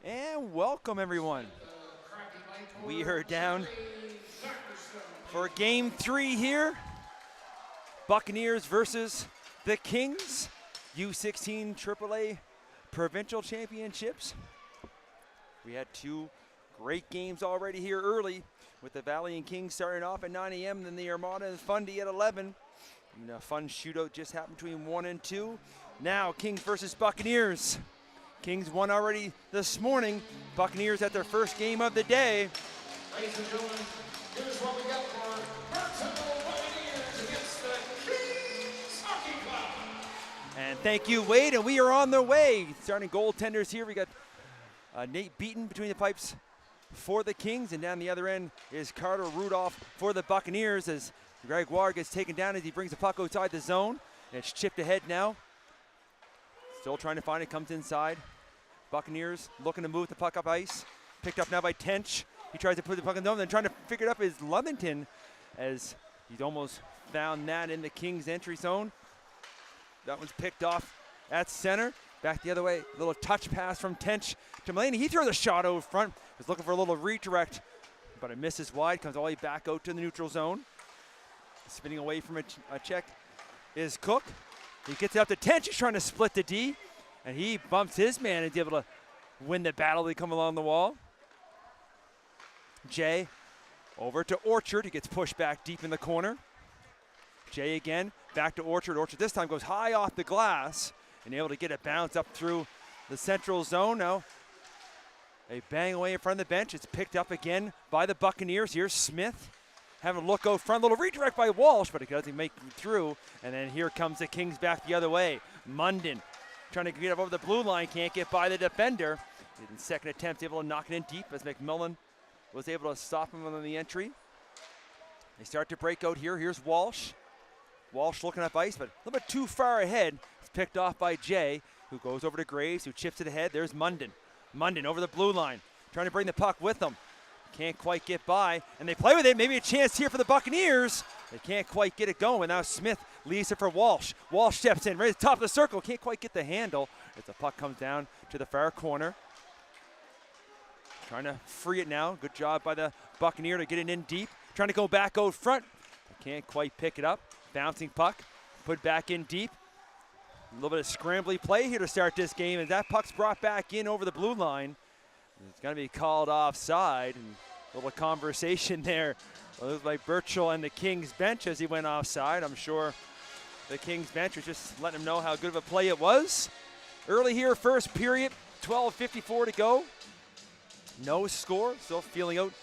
And welcome everyone. We are down for game 3 here. Buccaneers versus the Kings, U16AAA Provincial Championships. We had 2 great games already here early, with the Valley and Kings starting off at 9 a.m., then the Armada and Fundy at 11. And a fun shootout just happened between 1 and 2. Now Kings versus Buccaneers. Kings won already this morning. Buccaneers at their first game of the day. Ladies and gentlemen, here's what we got for Martello Buccaneers against the Kings Hockey Club. And thank you, Wade, and we are on the way. Starting goaltenders here, we got Nate Beaton between the pipes for the Kings, and down the other end is Carter Rudolph for the Buccaneers as Greg Ward gets taken down as he brings the puck outside the zone. And it's chipped ahead now. Still trying to find it, comes inside. Buccaneers looking to move the puck up ice. Picked up now by Tench. He tries to put the puck in the zone, then trying to figure it up is Lovington as he's almost found that in the Kings entry zone. That one's picked off at center. Back the other way, little touch pass from Tench to Mulaney. He throws a shot out front. Was looking for a little redirect, but it misses wide. Comes all the way back out to the neutral zone. Spinning away from a check is Cook. He gets it up to Tench. He's trying to split the D, and he bumps his man and is able to win the battle. They come along the wall. Jay over to Orchard. He gets pushed back deep in the corner. Jay again, back to Orchard. Orchard this time goes high off the glass and able to get it bounced up through the central zone. Now they bang away in front of the bench. It's picked up again by the Buccaneers. Here's Smith having a look out front. Little redirect by Walsh, but it doesn't make it through. And then here comes the Kings back the other way. Munden trying to get up over the blue line. Can't get by the defender. In second attempt, able to knock it in deep as McMillan was able to stop him on the entry. They start to break out here. Here's Walsh. Walsh looking up ice, but a little bit too far ahead. It's picked off by Jay, who goes over to Graves, who chips it ahead. There's Munden. Munden over the blue line, trying to bring the puck with them. Can't quite get by, and they play with it. Maybe a chance here for the Buccaneers. They can't quite get it going. Now Smith leaves it for Walsh. Walsh steps in, right at the top of the circle. Can't quite get the handle as the puck comes down to the far corner. Trying to free it now. Good job by the Buccaneer to get it in deep. Trying to go back out front. Can't quite pick it up. Bouncing puck, put back in deep. A little bit of scrambly play here to start this game, and that puck's brought back in over the blue line. It's going to be called offside, and a little conversation there by Birchall and the Kings bench as he went offside. I'm sure the Kings bench was just letting him know how good of a play it was. Early here, first period, 12:54 to go. No score, still feeling out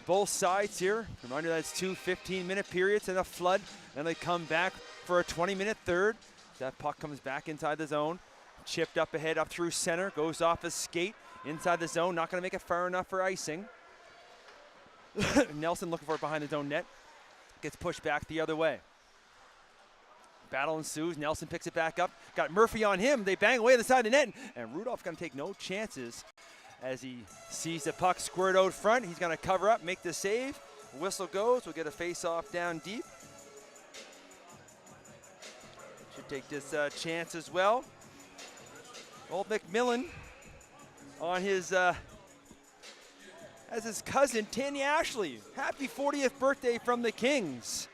both sides here. Reminder that's 2 15-minute periods and a flood. Then they come back for a 20-minute third. That puck comes back inside the zone. Chipped up ahead, up through center, goes off his skate. Inside the zone, not going to make it far enough for icing. Nelson looking for it behind the zone net. Gets pushed back the other way. Battle ensues. Nelson picks it back up. Got Murphy on him. They bang away on the side of the net. And Rudolph's going to take no chances as he sees the puck squirt out front. He's going to cover up, make the save. Whistle goes. We'll get a face-off down deep. Should take this chance as well. Old McMillan on his, as his cousin, Tanya Ashley. Happy 40th birthday from the Kings.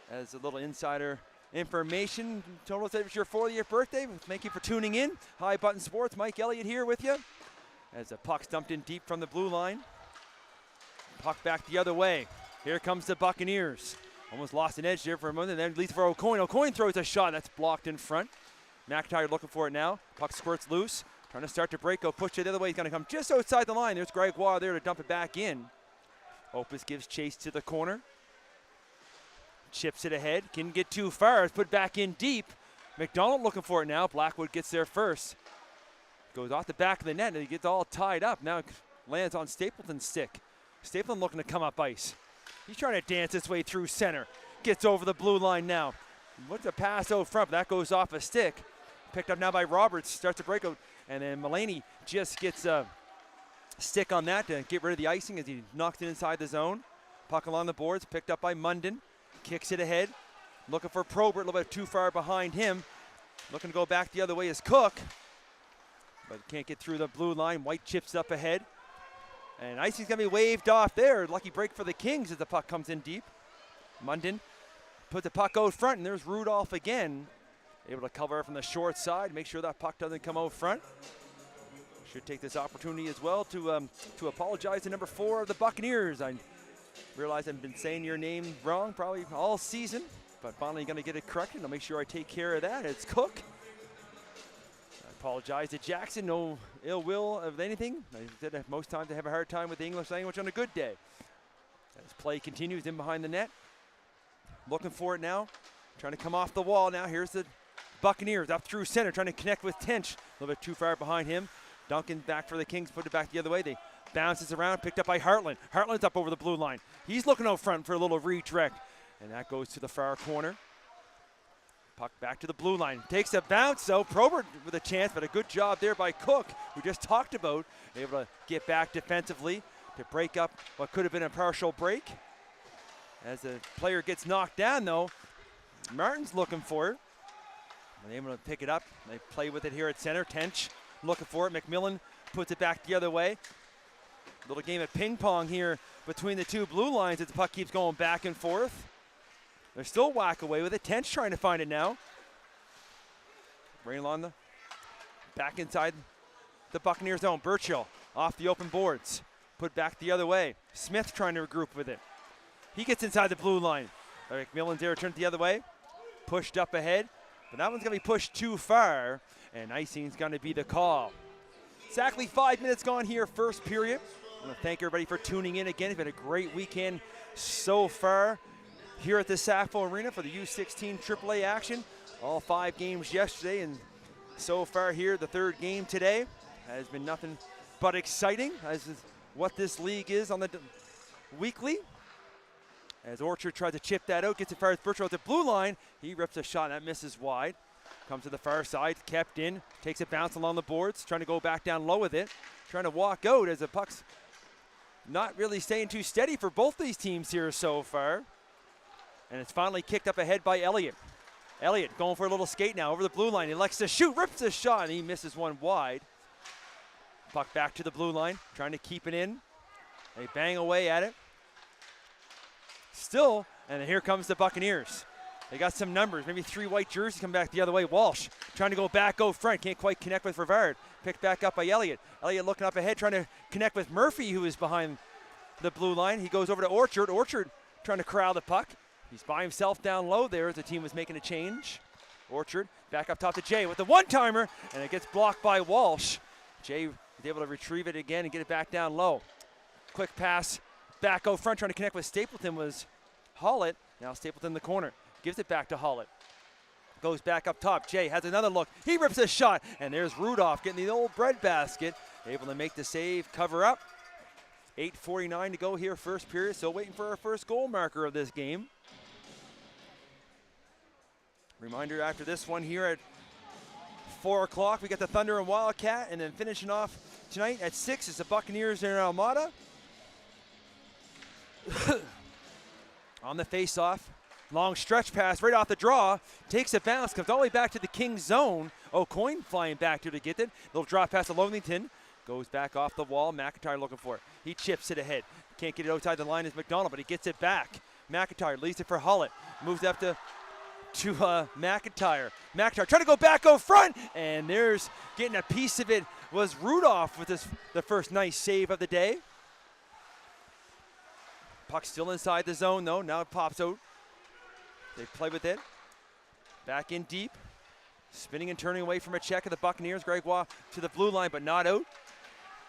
As a little insider information, total that it's your 40th birthday. Thank you for tuning in. High Button Sports, Mike Elliott here with you. As the puck's dumped in deep from the blue line. Puck back the other way. Here comes the Buccaneers. Almost lost an edge there for a moment, and then leads for O'Coin. O'Coin throws a shot that's blocked in front. McIntyre looking for it now. Puck squirts loose. Trying to start to break, go push it the other way. He's going to come just outside the line. There's Greg Waugh there to dump it back in. Opus gives chase to the corner. Chips it ahead. Can get too far. It's put back in deep. McDonald looking for it now. Blackwood gets there first. Goes off the back of the net, and he gets all tied up. Now it lands on Stapleton's stick. Stapleton looking to come up ice. He's trying to dance his way through center. Gets over the blue line now. What's a pass out front, but that goes off a stick. Picked up now by Roberts. Starts to break out. And then Mulaney just gets a stick on that to get rid of the icing as he knocks it inside the zone. Puck along the boards, picked up by Munden. Kicks it ahead. Looking for Probert, a little bit too far behind him. Looking to go back the other way is Cook. but can't get through the blue line. White chips up ahead. And icing's going to be waved off there. Lucky break for the Kings as the puck comes in deep. Munden put the puck out front, and there's Rudolph again. Able to cover from the short side, make sure that puck doesn't come out front. Should take this opportunity as well to apologize to number 4 of the Buccaneers. I realize I've been saying your name wrong probably all season, but finally going to get it corrected. I'll make sure I take care of that. It's Cook. I apologize to Jackson. No ill will of anything. I said most times I have a hard time with the English language on a good day. As play continues in behind the net. Looking for it now. Trying to come off the wall now. Here's the Buccaneers up through center, trying to connect with Tench. A little bit too far behind him. Duncan back for the Kings, put it back the other way. They bounces around, picked up by Hartland. Hartland's up over the blue line. He's looking out front for a little redirect. And that goes to the far corner. Puck back to the blue line. Takes a bounce, so Probert with a chance, but a good job there by Cook, who just talked about, able to get back defensively to break up what could have been a partial break. As the player gets knocked down, though, Martin's looking for it. And able to pick it up. They play with it here at center. Tench looking for it. McMillan puts it back the other way. Little game of ping pong here between the two blue lines as the puck keeps going back and forth. They're still whack away with it. Tench trying to find it now. Rail on the back inside the Buccaneers zone. Burchill off the open boards. Put back the other way. Smith trying to regroup with it. He gets inside the blue line. McMillan's there, turned the other way. Pushed up ahead. But that one's going to be pushed too far. And icing's going to be the call. Exactly 5 minutes gone here, first period. I want to thank everybody for tuning in again. It's been a great weekend so far here at the Sappho Arena for the U16 AAA action. All 5 games yesterday, and so far here, the 3rd game today has been nothing but exciting, as is what this league is on the weekly. As Orchard tries to chip that out, gets it far as Burchill at the blue line. He rips a shot, that misses wide. Comes to the far side, kept in, takes a bounce along the boards, trying to go back down low with it. Trying to walk out as the puck's not really staying too steady for both these teams here so far. And it's finally kicked up ahead by Elliott. Elliott going for a little skate now over the blue line. He likes to shoot, rips a shot, and he misses one wide. Puck back to the blue line, trying to keep it in. They bang away at it. Still, and here comes the Buccaneers. They got some numbers, maybe 3 white jerseys come back the other way. Walsh trying to go back, go front, can't quite connect with Rivard. Picked back up by Elliott. Elliott looking up ahead, trying to connect with Murphy, who is behind the blue line. He goes over to Orchard. Orchard trying to corral the puck. He's by himself down low there as the team was making a change. Orchard back up top to Jay with the one-timer, and it gets blocked by Walsh. Jay is able to retrieve it again and get it back down low. Quick pass back out front, trying to connect with Stapleton was Hollett. Now Stapleton in the corner. Gives it back to Hollett. Goes back up top. Jay has another look. He rips a shot, and there's Rudolph getting the old breadbasket. Able to make the save, cover up. 8:49 to go here, first period. Still waiting for our first goal marker of this game. Reminder after this one here at 4 o'clock, we got the Thunder and Wildcat, and then finishing off tonight at 6 is the Buccaneers and Armada. On the face-off. Long stretch pass right off the draw. Takes a bounce, comes all the way back to the Kings zone. O'Coin flying back to get it. Little drop pass to Lovington. Goes back off the wall. McIntyre looking for it. He chips it ahead. Can't get it outside the line as McDonald, but he gets it back. McIntyre leaves it for Hollett. Moves up to McIntyre. McIntyre trying to go back out front, and there's getting a piece of it was Rudolph with the first nice save of the day. Puck still inside the zone though. Now it pops out. They play with it. Back in deep. Spinning and turning away from a check of the Buccaneers. Gregoire to the blue line, but not out.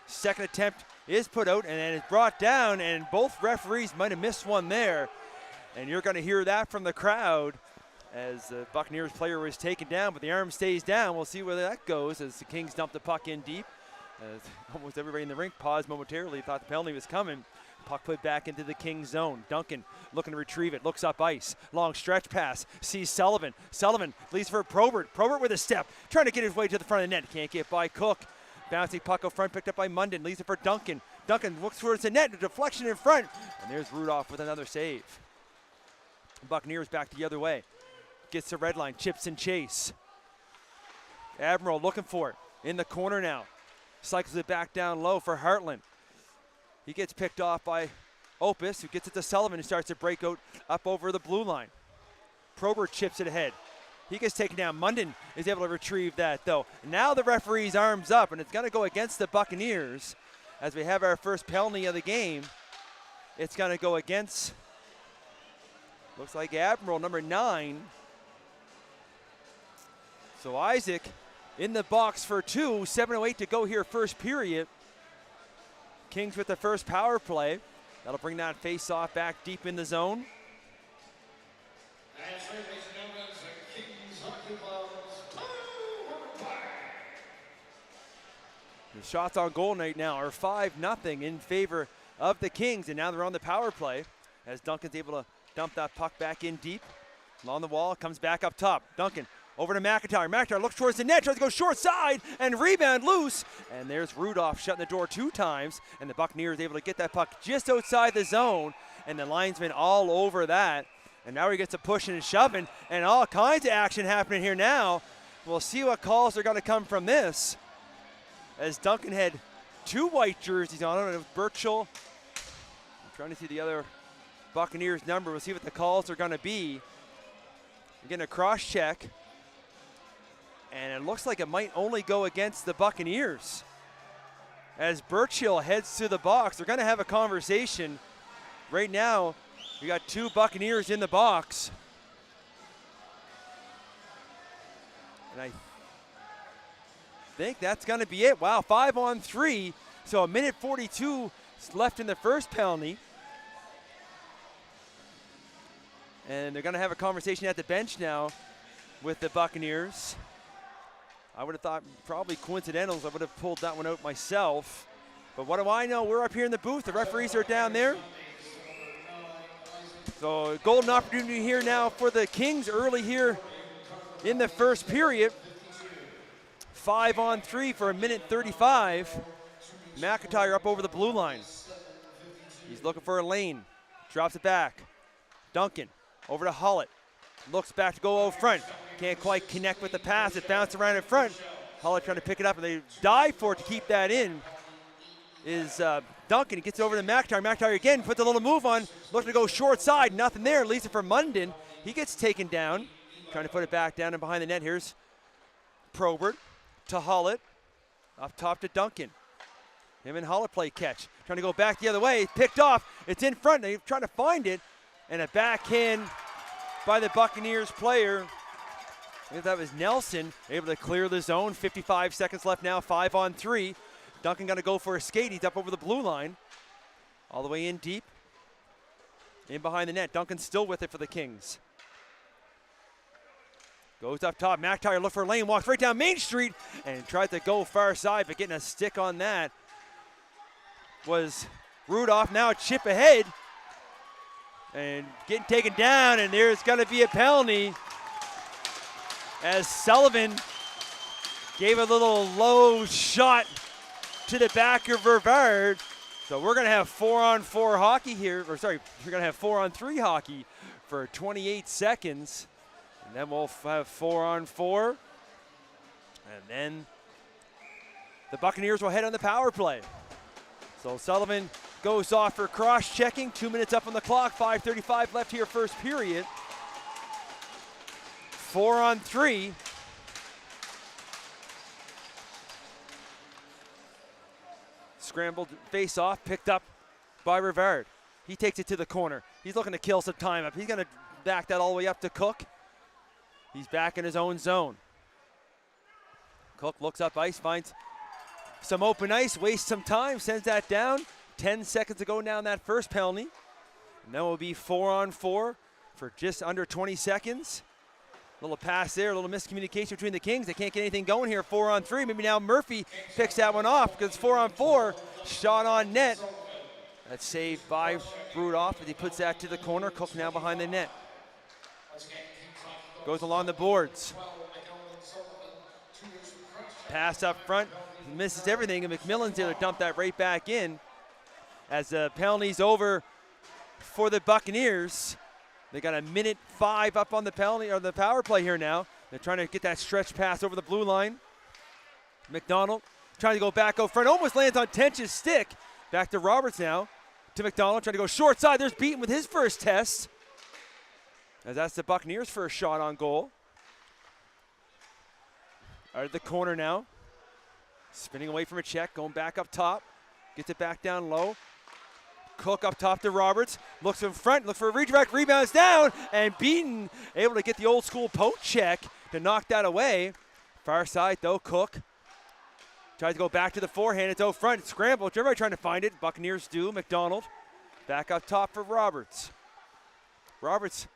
Second attempt is put out, and then it's brought down, and both referees might have missed one there. And you're going to hear that from the crowd as the Buccaneers player was taken down, but the arm stays down. We'll see where that goes as the Kings dump the puck in deep. As almost everybody in the rink paused momentarily, thought the penalty was coming. Puck put back into the Kings zone. Duncan looking to retrieve it, looks up ice. Long stretch pass, sees Sullivan. Sullivan leads for Probert. Probert with a step, trying to get his way to the front of the net. Can't get by Cook. Bouncing puck up front, picked up by Munden. Leaves it for Duncan. Duncan looks towards the net, a deflection in front. And there's Rudolph with another save. Buccaneers back the other way. Gets the red line, chips and chase. Admiral looking for it. in the corner now. Cycles it back down low for Hartland. He gets picked off by Opus, who gets it to Sullivan, who starts to break out up over the blue line. Probert chips it ahead. He gets taken down. Munden is able to retrieve that, though. Now the referee's arms up, and it's going to go against the Buccaneers as we have our first penalty of the game. It's going to go against, looks like Admiral, number 9. So Isaac in the box for 2, 7:08 to go here, first period. Kings with the first power play. That'll bring that face-off back deep in the zone. The shots on goal right now are 5-0 in favor of the Kings, and now they're on the power play as Duncan's able to dump that puck back in deep. Along the wall, comes back up top. Duncan over to McIntyre. McIntyre looks towards the net, tries to go short side, and rebound loose. And there's Rudolph shutting the door 2 times, and the Buccaneers able to get that puck just outside the zone, and the linesman all over that. And now he gets a pushing and shoving, and all kinds of action happening here now. We'll see what calls are going to come from this, as Duncan had 2 white jerseys on. I don't know if Burchill, I'm trying to see the other Buccaneers number. We'll see what the calls are going to be. We're getting a cross check, and it looks like it might only go against the Buccaneers. As Burchill heads to the box, they're going to have a conversation. Right now, we got 2 Buccaneers in the box. And I think that's going to be it. Wow, 5-on-3. So 1:42 left in the first penalty. And they're going to have a conversation at the bench now with the Buccaneers. I would have thought probably coincidentals. I would have pulled that one out myself. But what do I know? We're up here in the booth. The referees are down there. So golden opportunity here now for the Kings early here in the first period. 5-on-3 for 1:35. McIntyre up over the blue line. He's looking for a lane. Drops it back. Duncan over to Hollett. Looks back to go out front. Can't quite connect with the pass. It bounced around in front. Hollett trying to pick it up, and they dive for it to keep that in. Is Duncan. He gets over to McIntyre. McIntyre again puts a little move on. Looking to go short side. Nothing there. Leaves it for Munden. He gets taken down. Trying to put it back down and behind the net. Here's Probert to Hollett. Up top to Duncan. Him and Hollett play catch. Trying to go back the other way. Picked off. It's in front. They try to find it. And a backhand by the Buccaneers player. I think that was Nelson, able to clear the zone. 55 seconds left now, 5-on-3. Duncan going to go for a skate. He's up over the blue line. All the way in deep. In behind the net. Duncan's still with it for the Kings. Goes up top. McIntyre look for a lane. Walks right down Main Street and tries to go far side, but getting a stick on that was Rudolph. Now a chip ahead. And getting taken down, and there's going to be a penalty as Sullivan gave a little low shot to the back of Rivard. So we're going to have 4-on-4 hockey here, or sorry, we're going to have 4-on-3 hockey for 28 seconds. And then we'll have 4-on-4. And then the Buccaneers will head on the power play. So Sullivan goes off for cross-checking. 2 minutes up on the clock. 5:35 left here, first period. 4-on-3. Scrambled face-off, picked up by Rivard. He takes it to the corner. He's looking to kill some time up. He's going to back that all the way up to Cook. He's back in his own zone. Cook looks up ice, finds some open ice, wastes some time, sends that down. 10 seconds to go now in that first penalty. And then will be 4-on-4 for just under 20 seconds. Little pass there, a little miscommunication between the Kings. They can't get anything going here. 4-on-3. Maybe now Murphy picks that one off because it's 4-on-4. Shot on net. That's saved by Rudolph as he puts that to the corner. Cook now behind the net. Goes along the boards. Pass up front. He misses everything, and McMillan's there to dump that right back in. As the penalty's over for the Buccaneers. They got 1:05 up on the penalty or the power play here now. They're trying to get that stretch pass over the blue line. McDonald trying to go back out front, almost lands on Tench's stick. Back to Roberts now, to McDonald, trying to go short side. There's Beaton with his first test, as that's the Buccaneers' first shot on goal. Out of the corner now, spinning away from a check, going back up top, gets it back down low. Cook up top to Roberts, looks in front, looks for a redirect, rebounds down, and Beaton able to get the old school poke check to knock that away. Far side though, Cook tries to go back to the forehand, it's out front, scramble, everybody trying to find it. Buccaneers do, McDonald back up top for Roberts. Roberts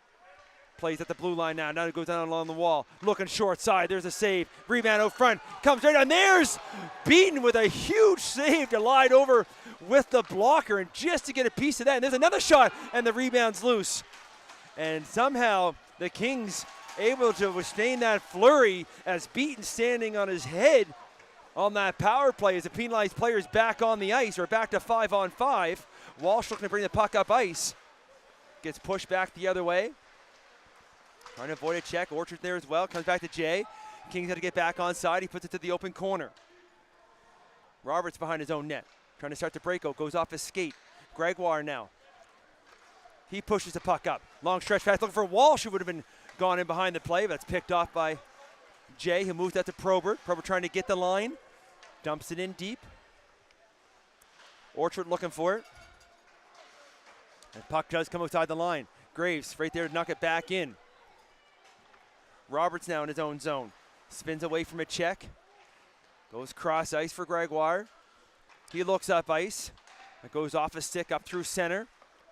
plays at the blue line now it goes down along the wall, looking short side, there's a save, rebound out front, comes right down, there's Beaton with a huge save to glide over with the blocker, and just to get a piece of that, and there's another shot, and the rebound's loose. And somehow the Kings able to withstand that flurry as Beaton standing on his head on that power play as the penalized players back on the ice, or back to 5-on-5. Walsh looking to bring the puck up ice. Gets pushed back the other way. Trying to avoid a check. Orchard there as well. Comes back to Jay. Kings had to get back on side. He puts it to the open corner. Roberts behind his own net. Trying to start the breakout. Goes off his skate. Gregoire now. He pushes the puck up. Long stretch pass. Looking for Walsh, who would have been gone in behind the play. But that's picked off by Jay, who moves that to Probert. Probert trying to get the line. Dumps it in deep. Orchard looking for it. And puck does come outside the line. Graves right there to knock it back in. Roberts now in his own zone. Spins away from a check. Goes cross ice for Gregoire. He looks up ice. It goes off a stick up through center.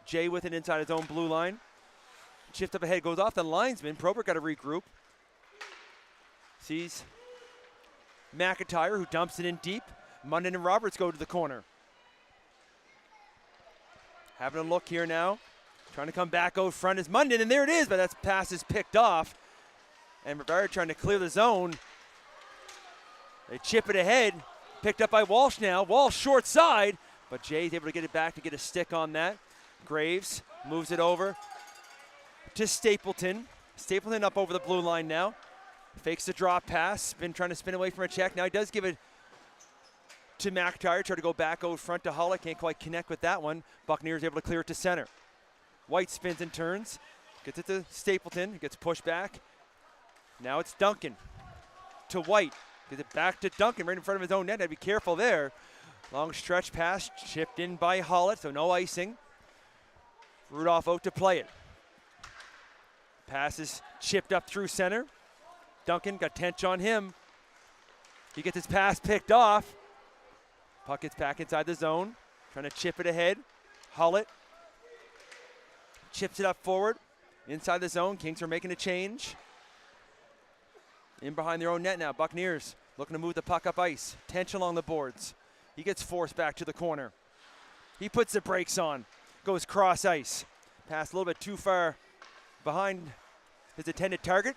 Jay with it inside his own blue line. Shift up ahead, goes off the linesman. Probert got to regroup. Sees McIntyre, who dumps it in deep. Munden and Roberts go to the corner. Having a look here now. Trying to come back out front is Munden, and there it is, but that pass is picked off. And Rivera trying to clear the zone. They chip it ahead. Picked up by Walsh now. Walsh short side, but Jay's able to get it back to get a stick on that. Graves moves it over to Stapleton. Stapleton up over the blue line now. Fakes the drop pass. Been trying to spin away from a check. Now he does give it to McIntyre. Try to go back out front to Hullett. Can't quite connect with that one. Buccaneers able to clear it to center. White spins and turns. Gets it to Stapleton. Gets pushed back. Now it's Duncan to White. Gets it back to Duncan right in front of his own net. I'd be careful there. Long stretch pass chipped in by Hullett, so no icing. Rudolph out to play it. Pass is chipped up through center. Duncan got Tench on him. He gets his pass picked off. Puck gets back inside the zone. Trying to chip it ahead. Hullett chips it up forward. Inside the zone. Kings are making a change. In behind their own net now. Buccaneers looking to move the puck up ice. Tench along the boards. He gets forced back to the corner. He puts the brakes on. Goes cross ice. Pass a little bit too far behind his intended target.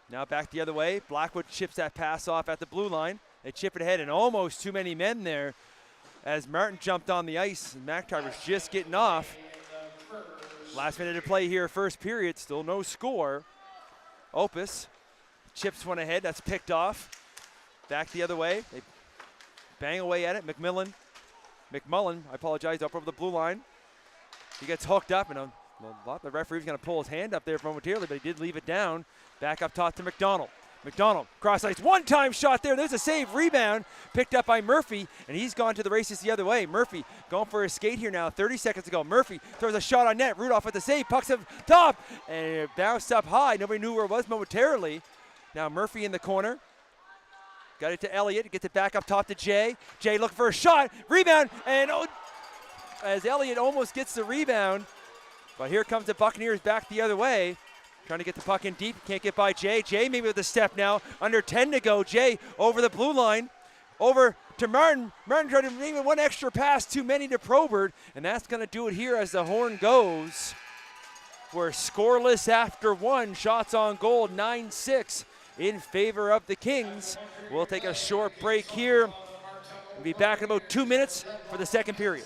Now back the other way. Blackwood chips that pass off at the blue line. They chip it ahead, and almost too many men there as Martin jumped on the ice. And McIntyre was just getting off. Last minute of play here, first period. Still no score. Opus chips one ahead. That's picked off. Back the other way. They bang away at it. McMullen, I apologize, up over the blue line. He gets hooked up, and the referee's going to pull his hand up there momentarily, but he did leave it down. Back up top to McDonald. McDonald, cross ice, one-time shot there. There's a save, rebound, picked up by Murphy, and he's gone to the races the other way. Murphy going for a skate here now, 30 seconds ago. Murphy throws a shot on net. Rudolph with the save, pucks up top, and it bounced up high. Nobody knew where it was momentarily. Now Murphy in the corner. Got it to Elliott, gets it back up top to Jay. Jay looking for a shot, rebound, and as Elliott almost gets the rebound, but here comes the Buccaneers back the other way. Trying to get the puck in deep, can't get by Jay. Jay maybe with a step now, under 10 to go. Jay over the blue line, over to Martin. Martin tried to maybe one extra pass too many to Probert, and that's gonna do it here as the horn goes. We're scoreless after one, shots on goal, 9-6 in favor of the Kings. We'll take a short break here. We'll be back in about 2 minutes for the second period.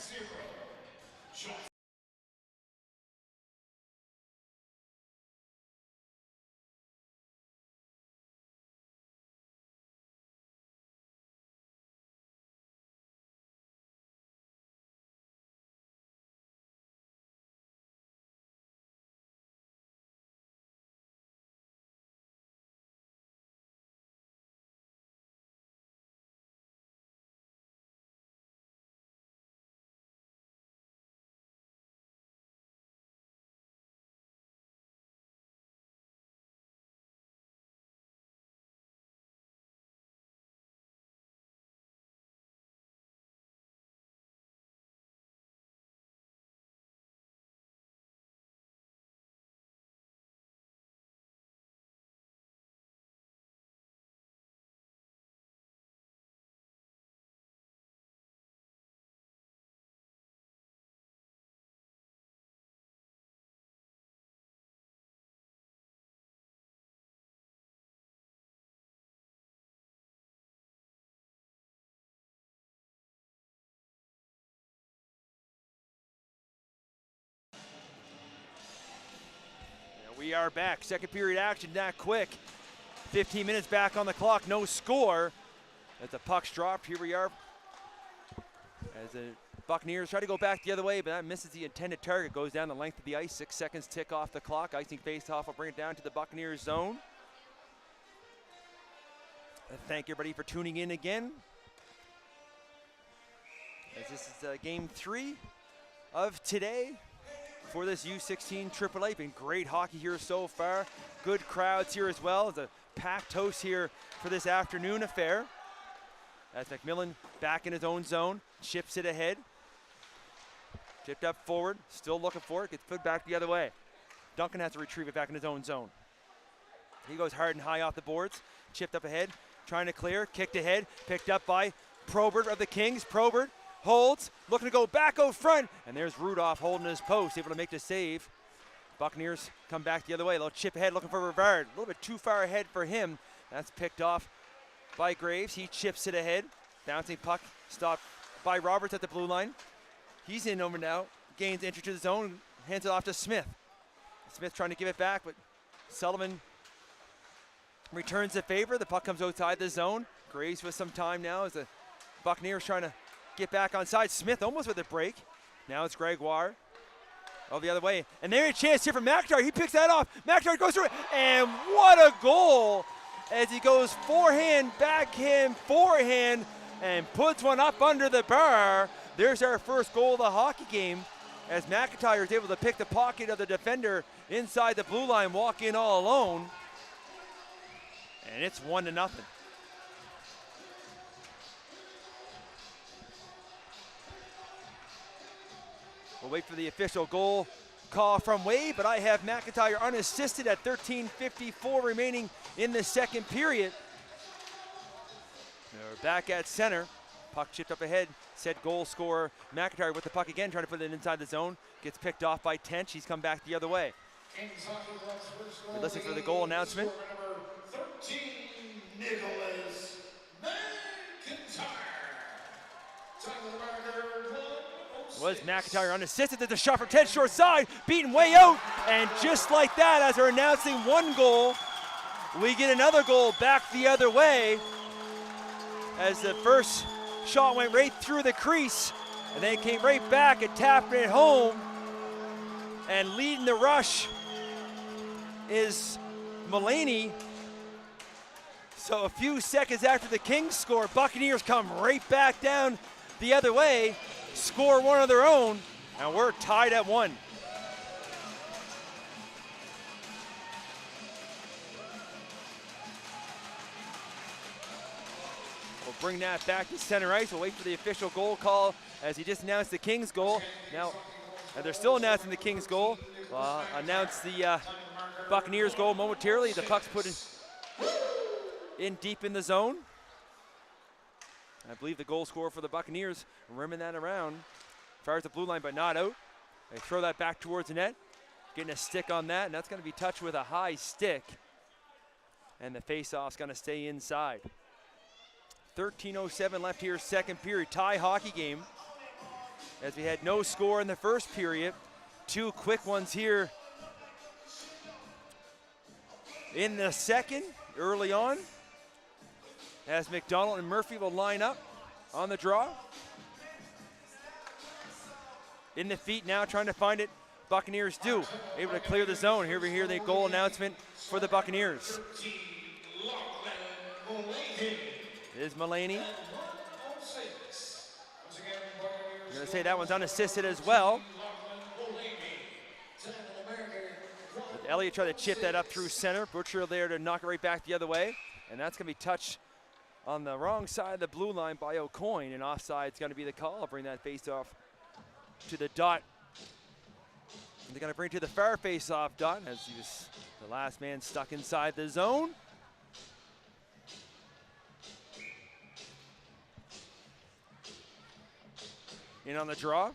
we are back. Second period action that quick. 15 minutes back on the clock, no score. As the puck's dropped, here we are. As the Buccaneers try to go back the other way, but that misses the intended target. Goes down the length of the ice. 6 seconds tick off the clock. Icing face-off will bring it down to the Buccaneers zone. Thank everybody for tuning in again. As this is game 3 of today for this U16 AAA. Been great hockey here so far. Good crowds here as well. It's a packed house here for this afternoon affair. As McMillan back in his own zone, chips it ahead. Chipped up forward, still looking for it, gets put back the other way. Duncan has to retrieve it back in his own zone. He goes hard and high off the boards, chipped up ahead, trying to clear, kicked ahead, picked up by Probert of the Kings. Probert holds, looking to go back out front, and there's Rudolph holding his post, able to make the save. Buccaneers come back the other way. They'll chip ahead, looking for Rivard. A little bit too far ahead for him. That's picked off by Graves. He chips it ahead. Bouncing puck stopped by Roberts at the blue line. He's in over now. Gains entry to the zone. Hands it off to Smith. Smith trying to give it back, but Sullivan returns the favor. The puck comes outside the zone. Graves with some time now as the Buccaneers trying to get back on side. Smith almost with a break. Now it's Gregoire. Oh, the other way. And there's a chance here for McIntyre. He picks that off. McIntyre goes through it. And what a goal as he goes forehand, backhand, forehand, and puts one up under the bar. There's our first goal of the hockey game as McIntyre is able to pick the pocket of the defender inside the blue line, walk in all alone. And it's 1-0. We'll wait for the official goal call from Wade, but I have McIntyre unassisted at 13:54 remaining in the second period. They're back at center. Puck chipped up ahead. Said goal scorer McIntyre with the puck again, trying to put it inside the zone. Gets picked off by Tench. He's come back the other way. We're listening for the goal announcement. Number 13, Nicholas McIntyre. Time of the marker, 1:06. Was McIntyre unassisted. There's a shot from Tench short side, beaten way out. And just like that, as they're announcing one goal, we get another goal back the other way. As the first shot went right through the crease, and then it came right back and tapped it home. And leading the rush is Mulaney. So a few seconds after the Kings score, Buccaneers come right back down the other way, score one of their own, and we're tied at 1. We'll bring that back to center ice. We'll wait for the official goal call as he just announced the Kings goal. Now, they're still announcing the Kings goal. Announce the Buccaneers goal momentarily. The puck's put in deep in the zone. I believe the goal scorer for the Buccaneers rimming that around. Fires the blue line, but not out. They throw that back towards the net. Getting a stick on that, and that's going to be touched with a high stick. And the face-off's going to stay inside. 13:07 left here, second period. Tie hockey game. As we had no score in the first period. 2 quick ones here in the second, early on. As McDonald and Murphy will line up on the draw. In the feet now, trying to find it. Buccaneers do. Able to clear the zone. Here we hear the goal announcement for the Buccaneers. It is Mulaney. I'm going to say that one's unassisted as well. But Elliott tried to chip that up through center. Butcher there to knock it right back the other way. And that's going to be touched on the wrong side of the blue line by O'Coin. And offside is going to be the call. I'll bring that face-off to the dot. And they're going to bring it to the far face-off dot as he was the last man stuck inside the zone. In on the draw.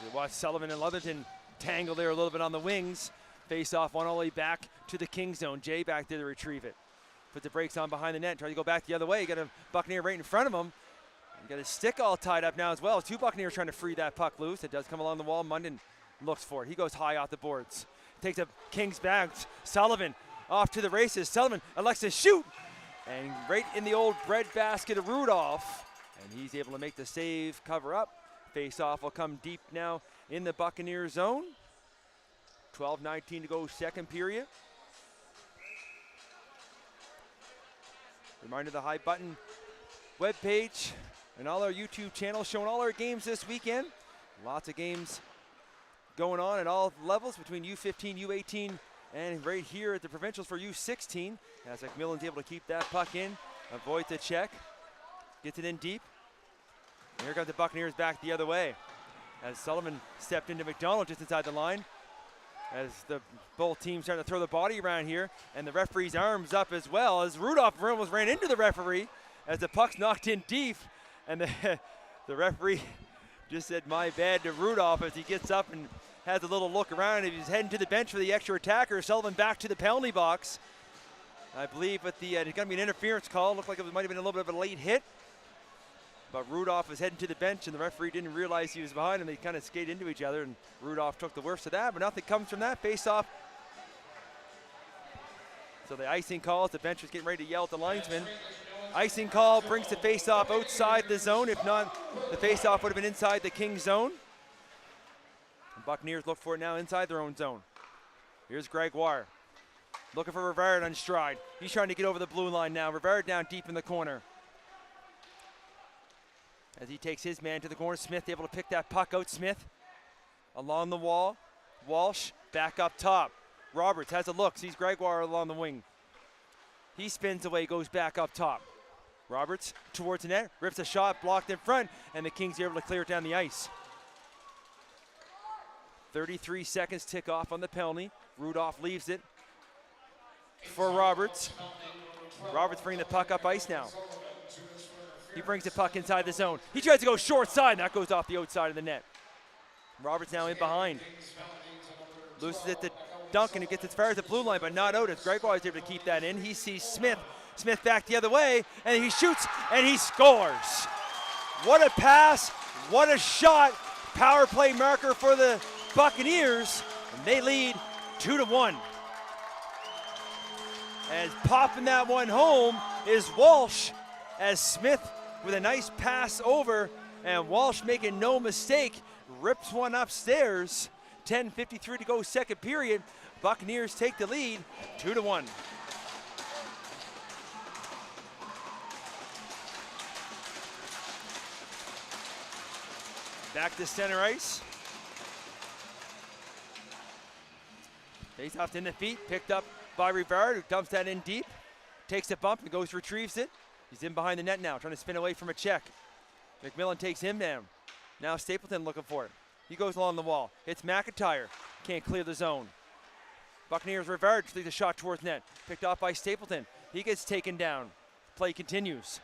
You watch Sullivan and Leatherton tangle there a little bit on the wings. Face off one all the way back to the King zone. Jay back there to retrieve it. Put the brakes on behind the net. Try to go back the other way. You got a Buccaneer right in front of him. You got his stick all tied up now as well. 2 Buccaneers trying to free that puck loose. It does come along the wall. Munden looks for it. He goes high off the boards. takes a Kings back. Sullivan off to the races. Sullivan elects to shoot. And right in the old bread basket of Rudolph. And he's able to make the save, cover up. Face-off will come deep now in the Buccaneers zone. 12:19 to go, second period. Reminder, the High Button webpage and all our YouTube channels showing all our games this weekend. Lots of games going on at all levels between U15, U18, and right here at the Provincials for U16. As McMillan's able to keep that puck in, avoids the check, gets it in deep. And here comes the Buccaneers back the other way. As Sullivan stepped into McDonald just inside the line. As the both teams trying to throw the body around here, and the referee's arms up as well, as Rudolph almost ran into the referee as the puck's knocked in deep, and the referee just said my bad to Rudolph as he gets up and has a little look around. He's heading to the bench for the extra attacker. Sullivan back to the penalty box. I believe with the there's going to be an interference call. Looked like it might have been a little bit of a late hit. But Rudolph was heading to the bench, and the referee didn't realize he was behind him. They kind of skated into each other, and Rudolph took the worst of that, but nothing comes from that. Face-off. So the icing call, the bench was getting ready to yell at the linesman. Icing call brings the face-off outside the zone. If not, the face-off would have been inside the Kings zone. The Buccaneers look for it now inside their own zone. Here's Gregoire. Looking for Rivard on stride. He's trying to get over the blue line now. Rivard down deep in the corner. As he takes his man to the corner, Smith able to pick that puck out. Smith along the wall. Walsh back up top. Roberts has a look, sees Gregoire along the wing. He spins away, goes back up top. Roberts towards the net, rips a shot, blocked in front, and the Kings are able to clear it down the ice. 33 seconds tick off on the penalty. Rudolph leaves it for Roberts. Roberts bringing the puck up ice now. He brings the puck inside the zone. He tries to go short side, and that goes off the outside of the net. Roberts now in behind. Loses it to Duncan, who gets as far as the blue line, but not out as Gregoire is able to keep that in. He sees Smith. Smith back the other way, and he shoots, and he scores. What a pass, what a shot. Power play marker for the Buccaneers, and they lead 2-1. As popping that one home is Walsh, as Smith with a nice pass over, and Walsh making no mistake, rips one upstairs. 10:53 to go, second period. Buccaneers take the lead, 2-1. Back to center ice. Face off in the feet, picked up by Rivard, who dumps that in deep. Takes a bump and goes, retrieves it. He's in behind the net now, trying to spin away from a check. McMillan takes him down. Now Stapleton looking for it. He goes along the wall. It's McIntyre. Can't clear the zone. Buccaneers Rivard leads a shot towards net. Picked off by Stapleton. He gets taken down. Play continues.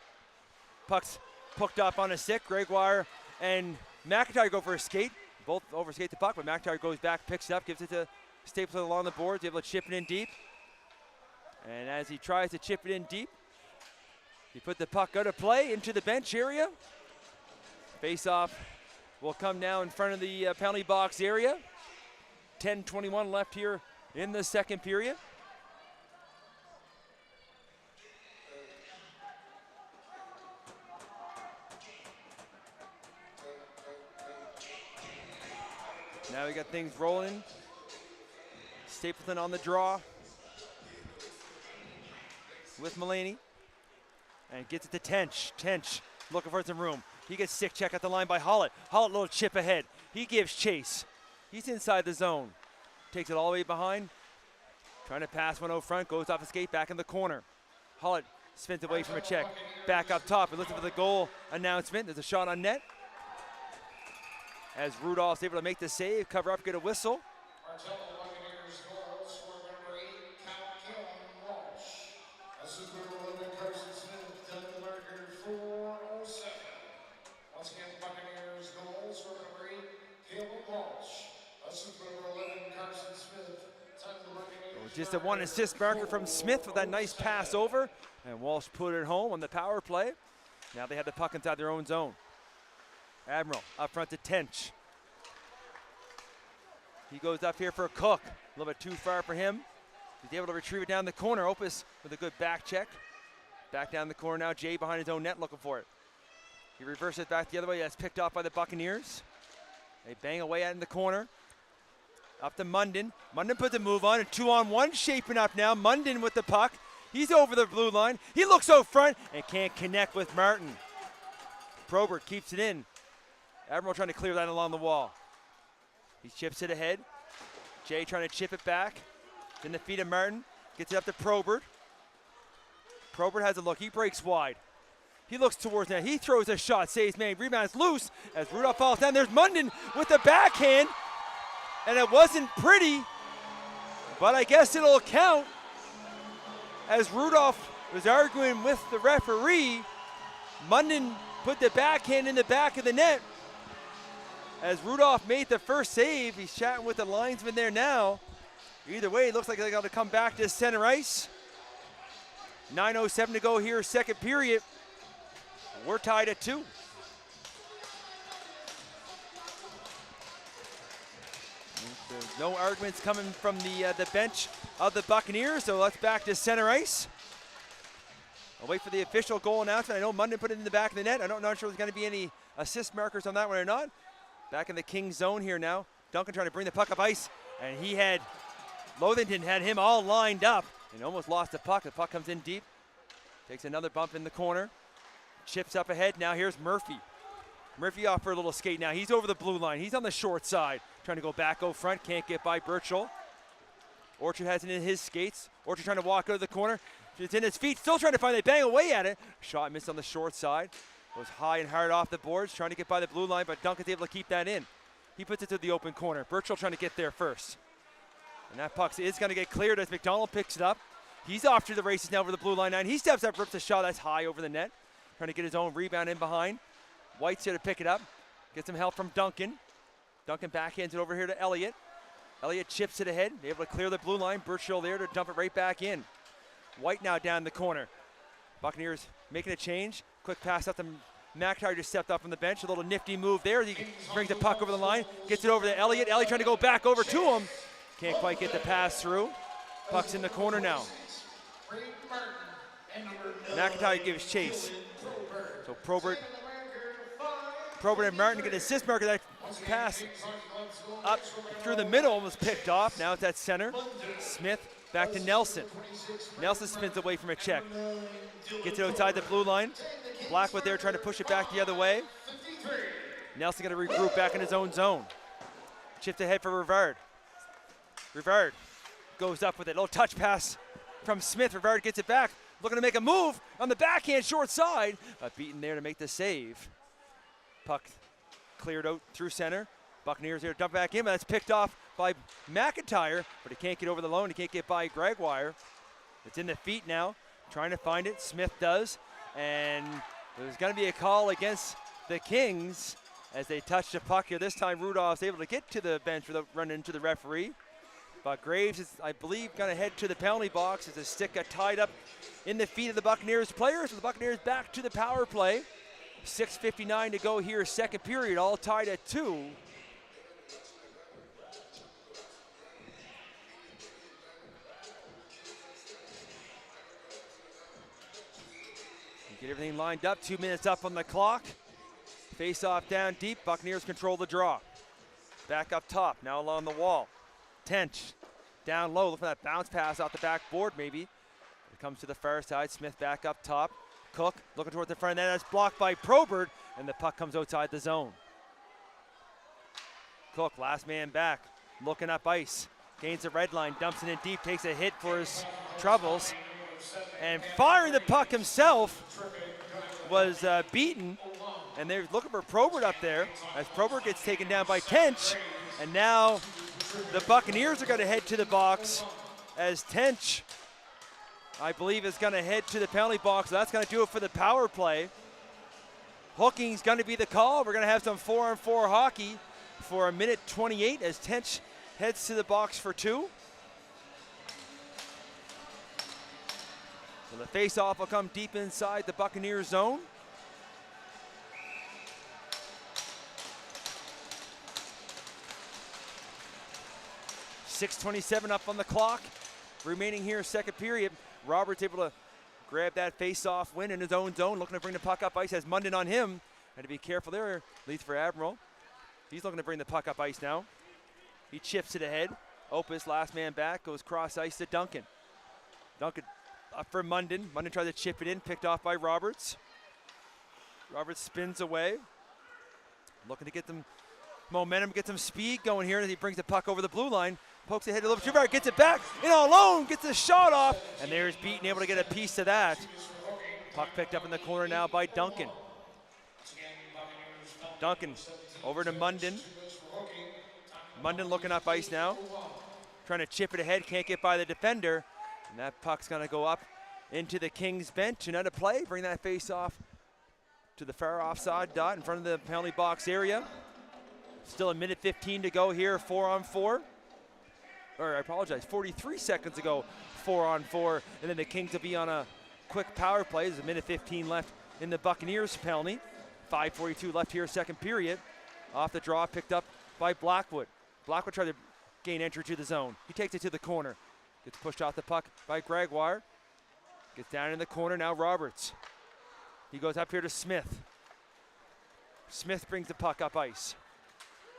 Puck's pucked up on a stick. Gregoire and McIntyre go for a skate. Both overskate the puck, but McIntyre goes back, picks it up, gives it to Stapleton along the boards, able to chip it in deep. And as he tries to chip it in deep, he put the puck out of play into the bench area. Face-off will come now in front of the penalty box area. 10:21 left here in the second period. Now we got things rolling. Stapleton on the draw with Mulaney. And gets it to Tench. Tench looking for some room. He gets stick check at the line by Hollett. Hollett, little chip ahead. He gives chase. He's inside the zone. Takes it all the way behind. Trying to pass one out front. Goes off the skate back in the corner. Hollett spins away from a check. Back up top. We're looking for the goal announcement. There's a shot on net. As Rudolph's able to make the save, cover up, get a whistle. Martello, Buccaneers goal, score number 8, Count Killen Walsh. Assist number 11, Carson Smith, time the marker 4:07. Once again, Buccaneers goal, score number 8, Killen Walsh. Assist number 11, Carson Smith, time the Buccaneers. Just a one assist marker from Smith with that nice pass over, and Walsh put it home on the power play. Now they have the puck inside their own zone. Admiral up front to Tench. He goes up here for a Cook. A little bit too far for him. He's able to retrieve it down the corner. Opus with a good back check. Back down the corner now. Jay behind his own net looking for it. He reverses it back the other way. That's picked off by the Buccaneers. They bang away at it in the corner. Up to Munden. Munden puts a move on. A 2-on-1 shaping up now. Munden with the puck. He's over the blue line. He looks out front and can't connect with Martin. Probert keeps it in. Admiral trying to clear that along the wall. He chips it ahead. Jay trying to chip it back. In the feet of Martin. Gets it up to Probert. Probert has a look. He breaks wide. He looks towards net. He throws a shot. Saves man. Rebounds loose as Rudolph falls down. There's Munden with the backhand. And it wasn't pretty, but I guess it'll count as Rudolph was arguing with the referee. Munden put the backhand in the back of the net. As Rudolph made the first save, he's chatting with the linesman there now. Either way, it looks like they got to come back to center ice. 9:07 to go here, second period. We're tied at 2. There's no arguments coming from the bench of the Buccaneers, so let's back to center ice. I'll wait for the official goal announcement. I know Munden put it in the back of the net. I'm not sure there's going to be any assist markers on that one or not. Back in the Kings zone here now. Duncan trying to bring the puck up ice, and Lothington had him all lined up and almost lost the puck. The puck comes in deep. Takes another bump in the corner. Chips up ahead. Now here's Murphy. Murphy off for a little skate now. He's over the blue line. He's on the short side. Trying to go back, go front. Can't get by Birchall. Orchard has it in his skates. Orchard trying to walk out of the corner. It's in his feet. Still trying to find it. Bang away at it. Shot missed on the short side. Goes high and hard off the boards. Trying to get by the blue line, but Duncan's able to keep that in. He puts it to the open corner. Birchall trying to get there first. And that puck is going to get cleared as McDonald picks it up. He's off to the races now over the blue line. He steps up, rips a shot that's high over the net. Trying to get his own rebound in behind. White's here to pick it up. Get some help from Duncan. Duncan backhands it over here to Elliott. Elliott chips it ahead. Able to clear the blue line. Birchall there to dump it right back in. White now down the corner. Buccaneers making a change. Quick pass up to McIntyre, just stepped up from the bench. A little nifty move there. He brings the puck over the line. Gets it over to Elliott. Elliott trying to go back over to him. Can't quite get the pass through. Puck's in the corner now. McIntyre gives chase. So Probert and Martin get an assist marker. That pass up through the middle was picked off. Now it's at center. Smith back to Nelson. Nelson spins away from a check. Gets it outside the blue line. Blackwood there trying to push it back the other way. Nelson going to regroup back in his own zone. Chipped ahead for Rivard. Rivard goes up with it. Little touch pass from Smith. Rivard gets it back. Looking to make a move on the backhand short side. But beaten there to make the save. Puck cleared out through center. Buccaneers here to dump back in, but that's picked off by McIntyre, but he can't get over the loan. He can't get by Gregoire. It's in the feet now, trying to find it. Smith does, and there's going to be a call against the Kings as they touch the puck here. This time Rudolph's able to get to the bench without running into the referee. But Graves is, I believe, going to head to the penalty box as the stick got tied up in the feet of the Buccaneers players. So the Buccaneers back to the power play. 6:59 to go here, second period, all tied at 2. Get everything lined up, 2 minutes up on the clock. Face off down deep, Buccaneers control the draw. Back up top, now along the wall. Tench down low, looking for that bounce pass off the backboard maybe. It comes to the far side, Smith back up top. Cook looking towards the front end, that's blocked by Probert, and the puck comes outside the zone. Cook, last man back, looking up ice. Gains the red line, dumps it in deep, takes a hit for his troubles. And firing the puck himself was beaten. And they're looking for Probert up there as Probert gets taken down by Tench. And now the Buccaneers are going to head to the box as Tench, I believe, is going to head to the penalty box. So that's going to do it for the power play. Hooking's going to be the call. We're going to have some 4-on-4 hockey for 1:28 as Tench heads to the box for 2. So the face-off will come deep inside the Buccaneers zone. 6:27 up on the clock. Remaining here, second period. Roberts able to grab that face-off win in his own zone, looking to bring the puck up ice. Has Munden on him. Had to be careful there. Leads for Admiral. He's looking to bring the puck up ice now. He chips it ahead. Opus, last man back, goes cross ice to Duncan. Duncan up for Munden. Munden tries to chip it in, picked off by Roberts. Roberts spins away. Looking to get some momentum, get some speed going here as he brings the puck over the blue line. Pokes ahead a little bit too far, gets it back, in alone, gets the shot off, and there's Beaton able to get a piece of that. Puck picked up in the corner now by Duncan. Duncan over to Munden. Munden looking up ice now. Trying to chip it ahead, can't get by the defender. And that puck's gonna go up into the Kings bench. Another play, bring that face off to the far offside dot in front of the penalty box area. Still a minute 15 to go here, 4-on-4. Or I apologize, 43 seconds ago, 4-on-4. And then the Kings will be on a quick power play. There's a minute 15 left in the Buccaneers penalty. 5:42 left here, second period. Off the draw, picked up by Blackwood. Blackwood tried to gain entry to the zone. He takes it to the corner. Gets pushed off the puck by Gregoire. Gets down in the corner, now Roberts. He goes up here to Smith. Smith brings the puck up ice.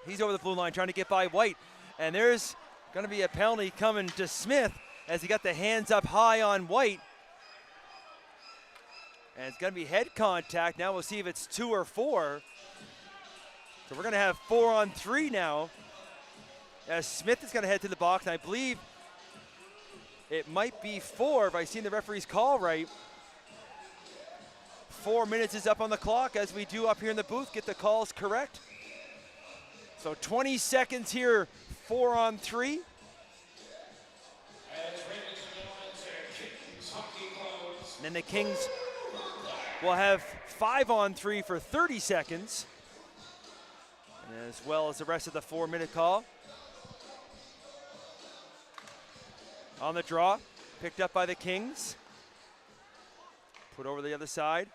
He's over the blue line trying to get by White. And there's gonna be a penalty coming to Smith as he got the hands up high on White. And it's gonna be head contact. Now we'll see if it's 2 or 4. So we're gonna have 4-on-3 now. As Smith is gonna head to the box, and I believe it might be 4 if I've seen the referee's call right. 4 minutes is up on the clock as we do up here in the booth, get the calls correct. So 20 seconds here, 4-on-3. And then the Kings will have 5-on-3 for 30 seconds, and as well as the rest of the 4-minute call. On the draw, picked up by the Kings. Put over the other side.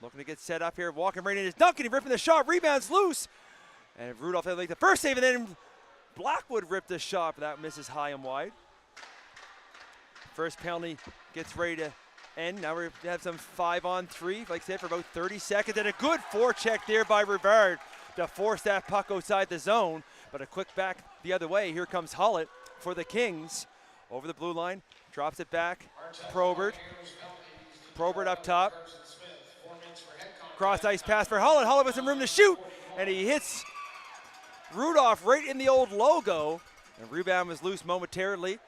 Looking to get set up here, walking right in is Duncan, he ripping the shot, rebounds loose. And Rudolph had to make the first save, and then Blackwood ripped the shot, but that misses high and wide. First penalty gets ready to end. Now we have some 5-on-3, like I said, for about 30 seconds. And a good forecheck there by Rivard to force that puck outside the zone. But a quick back the other way. Here comes Hollett for the Kings. Over the blue line, drops it back. Probert. Probert up top. Cross ice pass for Hollett. Hollett with some room to shoot. And he hits Rudolph right in the old logo. And rebound was loose momentarily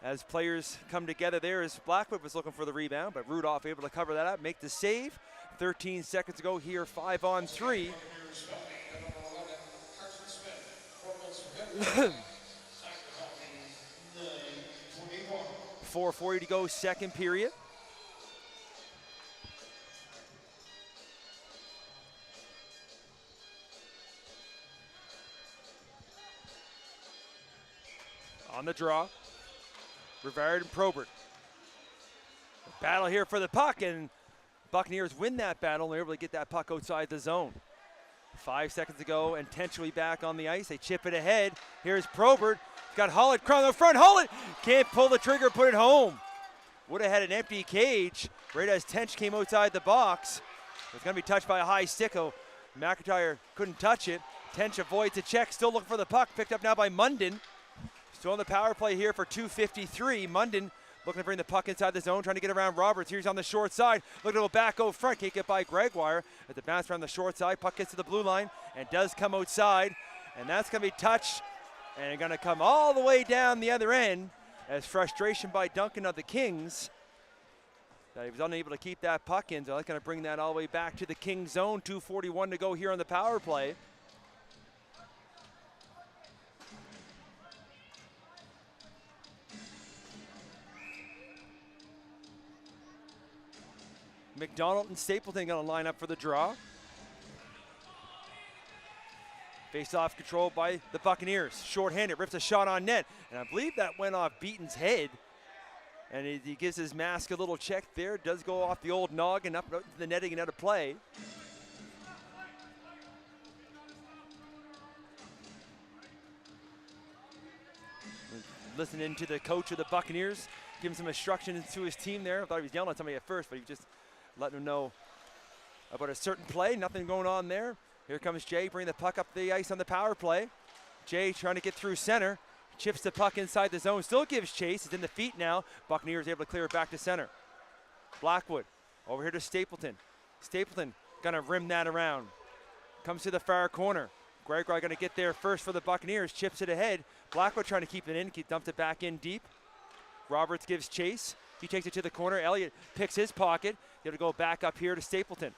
as players come together there as Blackwood was looking for the rebound, but Rudolph able to cover that up, make the save. 13 seconds to go here, 5-on-3. 4:40 to go, second period. On the draw, Rivard and Probert. Battle here for the puck, and Buccaneers win that battle, and they're able to get that puck outside the zone. 5 seconds to go, intentionally back on the ice. They chip it ahead. Here's Probert. Got Hollett crawling in front. Hollett can't pull the trigger, put it home. Would have had an empty cage right as Tench came outside the box. It's going to be touched by a high sticko. McIntyre couldn't touch it. Tench avoids a check, still looking for the puck. Picked up now by Munden. Still on the power play here for 2:53. Munden looking to bring the puck inside the zone, trying to get around Roberts. Here's on the short side. Looking to go back, go front. Can't get by Gregoire. At the bounce around the short side. Puck gets to the blue line and does come outside. And that's going to be touched and going to come all the way down the other end as frustration by Duncan of the Kings. That he was unable to keep that puck in, so that's going to bring that all the way back to the Kings zone. 2:41 to go here on the power play. McDonald and Stapleton going to line up for the draw. Face-off controlled by the Buccaneers. Short-handed, rips a shot on net. And I believe that went off Beaton's head. And he gives his mask a little check there. Does go off the old noggin up to the netting and out of play. listening to the coach of the Buccaneers, giving some instructions to his team there. I thought he was yelling at somebody at first, but he just letting them know about a certain play. Nothing going on there. Here comes Jay, bringing the puck up the ice on the power play. Jay trying to get through center. Chips the puck inside the zone. Still gives chase. It's in the feet now. Buccaneers able to clear it back to center. Blackwood over here to Stapleton. Stapleton gonna rim that around. Comes to the far corner. Gregoire gonna get there first for the Buccaneers. Chips it ahead. Blackwood trying to keep it in. Dumped it back in deep. Roberts gives chase. He takes it to the corner. Elliott picks his pocket. Able to go back up here to Stapleton.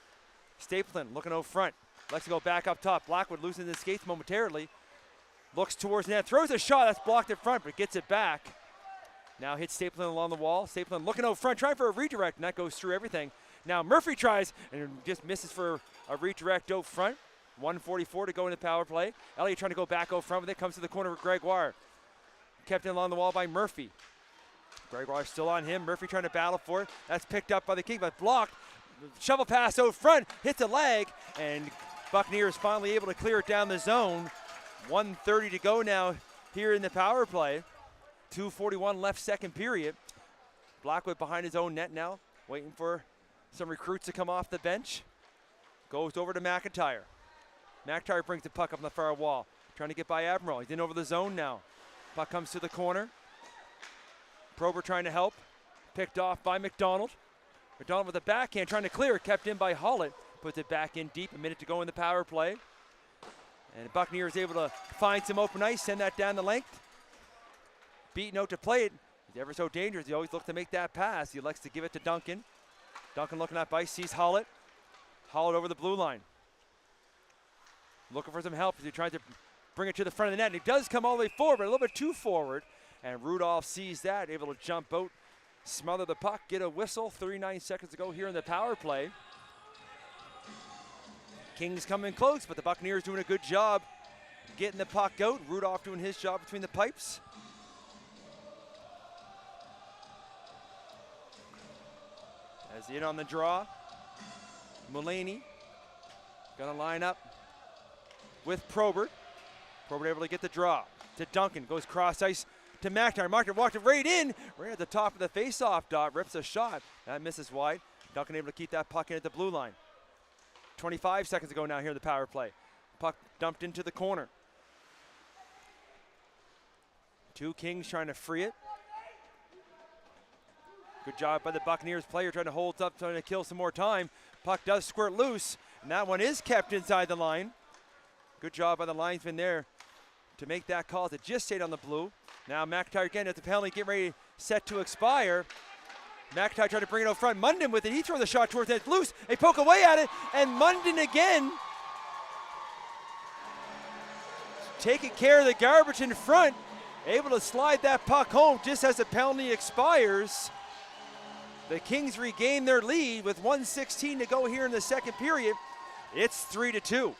Stapleton looking out front. Likes to go back up top. Blackwood losing the skates momentarily. Looks towards net. Throws a shot. That's blocked in front, but gets it back. Now hits Stapleton along the wall. Stapleton looking out front, trying for a redirect, and that goes through everything. Now Murphy tries and just misses for a redirect out front. 1:44 to go in the power play. Elliott trying to go back out front with it. Comes to the corner with Gregoire. Kept in along the wall by Murphy. Gregoire still on him. Murphy trying to battle for it. That's picked up by the King, but blocked. Shovel pass out front. Hits a leg, and Buccaneers finally able to clear it down the zone. 1:30 to go now here in the power play. 2:41 left second period. Blackwood behind his own net now, waiting for some recruits to come off the bench. Goes over to McIntyre. McIntyre brings the puck up on the far wall. Trying to get by Admiral. He's in over the zone now. Puck comes to the corner. Prober trying to help. Picked off by McDonald. McDonald with a backhand trying to clear. Kept in by Hollett. Puts it back in deep. A minute to go in the power play. And the Buccaneers able to find some open ice. Send that down the length. Beaten out to play it. He's ever so dangerous. He always looks to make that pass. He likes to give it to Duncan. Duncan looking up ice. Sees Hollett. Hollett over the blue line. Looking for some help as he tries to bring it to the front of the net. And he does come all the way forward, but a little bit too forward. And Rudolph sees that, able to jump out, smother the puck, get a whistle. 39 seconds to go here in the power play. Kings coming close, but the Buccaneers doing a good job getting the puck out. Rudolph doing his job between the pipes. As in on the draw, Mulaney gonna line up with Probert. Probert able to get the draw to Duncan, goes cross ice to McIntyre. McIntyre walked it right in, right at the top of the face-off dot, rips a shot. That misses wide. Duncan able to keep that puck in at the blue line. 25 seconds to go now here in the power play. Puck dumped into the corner. Two Kings trying to free it. Good job by the Buccaneers player trying to hold up, trying to kill some more time. Puck does squirt loose, and that one is kept inside the line. Good job by the linesman there to make that call. It just stayed on the blue. Now McIntyre again at the penalty, getting ready, set to expire. McIntyre trying to bring it out front. Munden with it. He throws the shot towards it. It's loose. They poke away at it, and Munden again taking care of the garbage in front. Able to slide that puck home just as the penalty expires. The Kings regain their lead with 1:16 to go here in the second period. It's 3-2.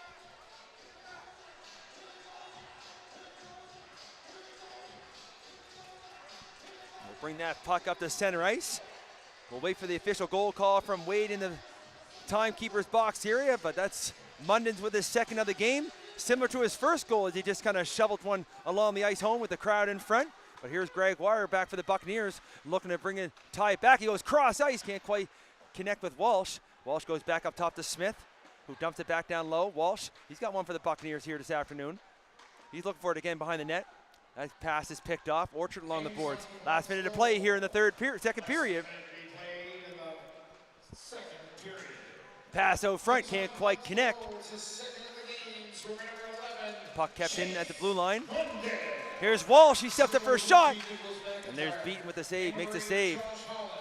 We'll bring that puck up to center ice. We'll wait for the official goal call from Wade in the timekeeper's box area, but that's Munden's with his second of the game. Similar to his first goal as he just kind of shoveled one along the ice home with the crowd in front. But here's Gregoire back for the Buccaneers, looking to bring it, tie it back. He goes cross ice, can't quite connect with Walsh. Walsh goes back up top to Smith, who dumps it back down low. Walsh, he's got one for the Buccaneers here this afternoon. He's looking for it again behind the net. That pass is picked off. Orchard along the boards. Last minute to play here in the second period. Pass out front, can't quite connect. Puck kept in at the blue line. Here's Walsh, he stepped up for a shot. And there's Beaton with the save, makes the save.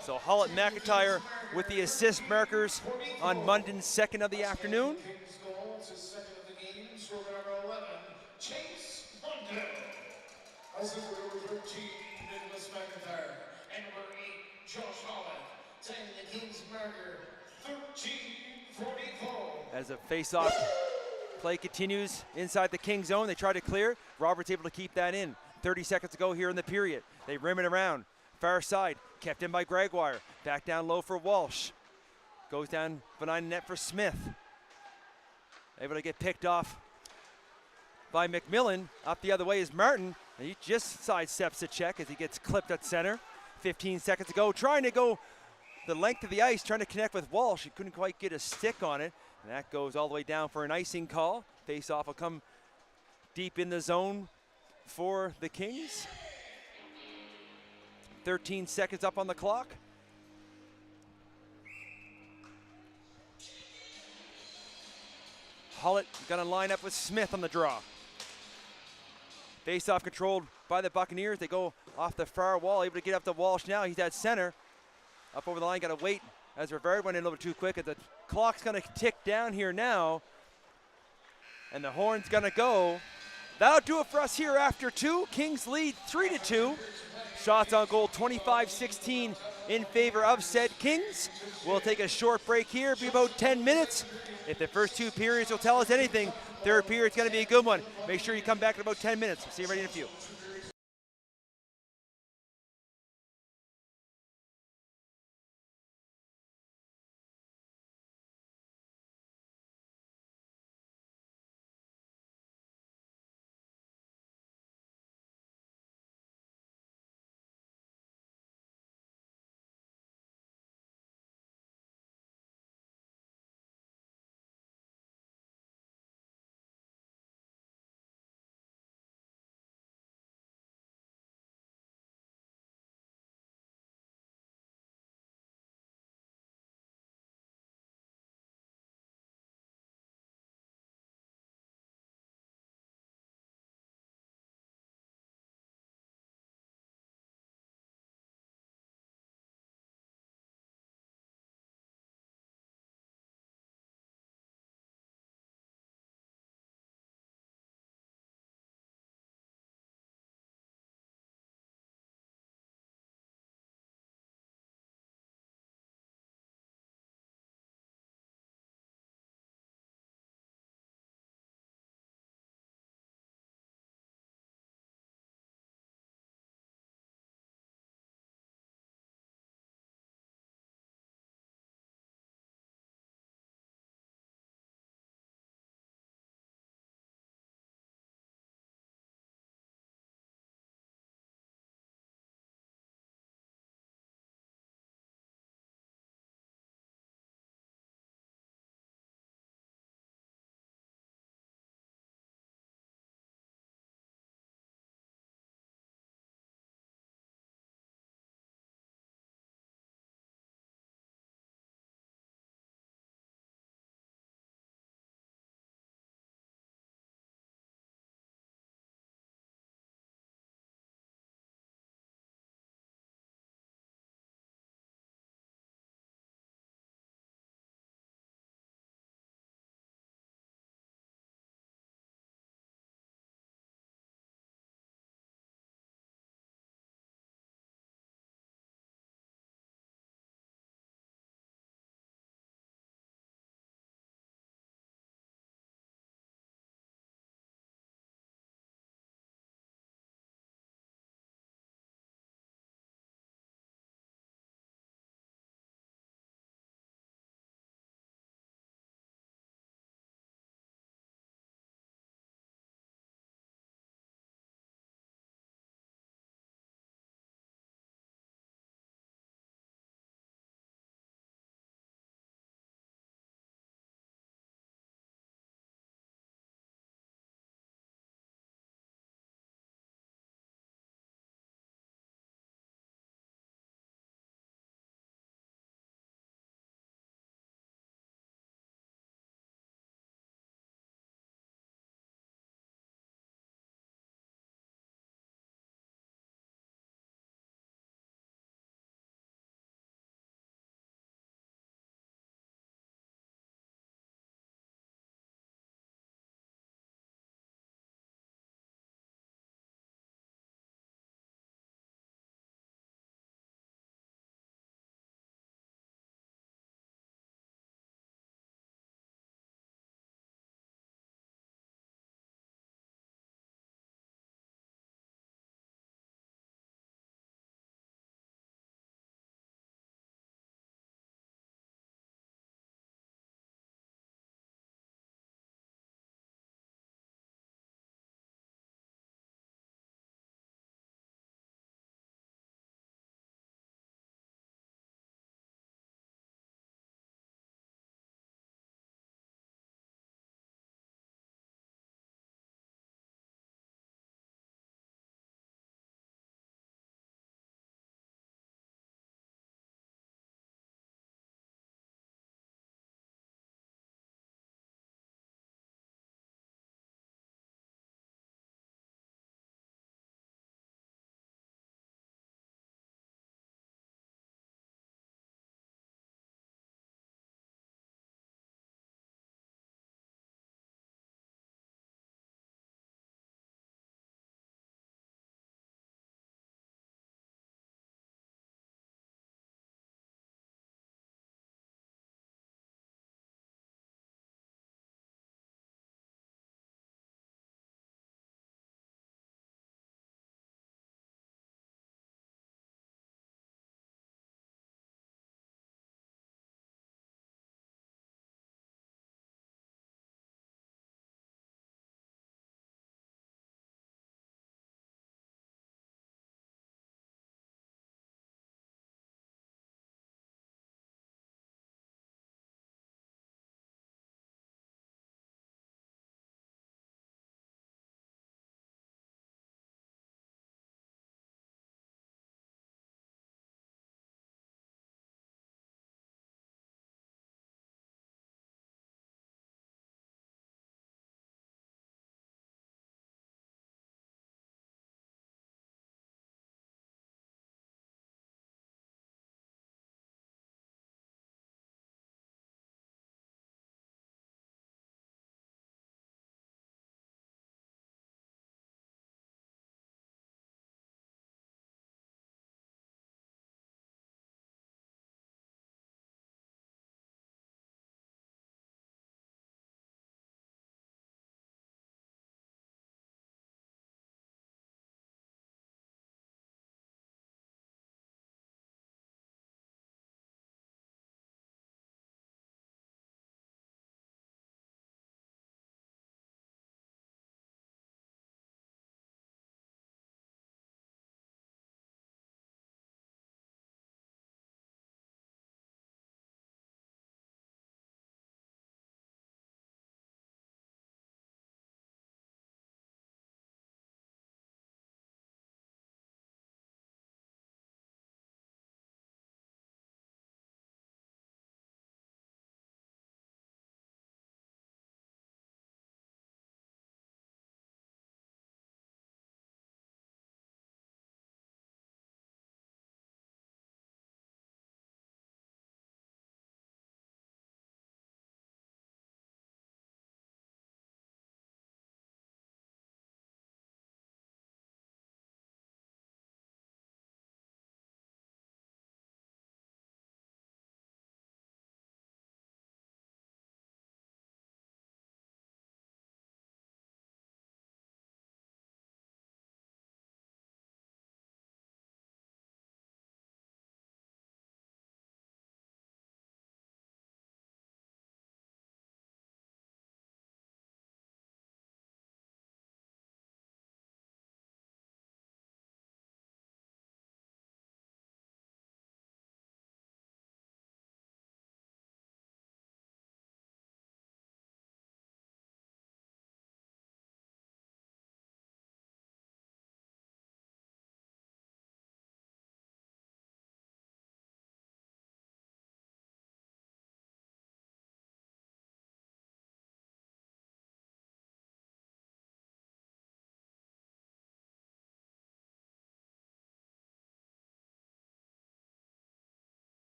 So Hollett and McIntyre with the assist markers on Munden's second of the afternoon. Assistant number 13, Nicholas McIntyre, and number 8, Josh Hollett, taking the Kings marker, 13-44. As a face-off play continues inside the King zone, they try to clear. Roberts able to keep that in. 30 seconds to go here in the period. They rim it around. Far side, kept in by Gregoire. Back down low for Walsh. Goes down behind the net for Smith. Able to get picked off by McMillan. Up the other way is Martin. And he just sidesteps the check as he gets clipped at center. 15 seconds to go, trying to go the length of the ice, trying to connect with Walsh. He couldn't quite get a stick on it. And that goes all the way down for an icing call. Face-off will come deep in the zone for the Kings. 13 seconds up on the clock. Hullett gonna line up with Smith on the draw. Face-off controlled by the Buccaneers. They go off the far wall, able to get up to Walsh now. He's at center. Up over the line, gotta wait as Rivard went in a little bit too quick. The clock's gonna tick down here now. And the horn's gonna go. That'll do it for us here after 2. Kings lead 3-2. Shots on goal 25-16 in favor of said Kings. We'll take a short break here, be about 10 minutes. If the first 2 periods will tell us anything, third period's gonna be a good one. Make sure you come back in about 10 minutes. See you ready in a few.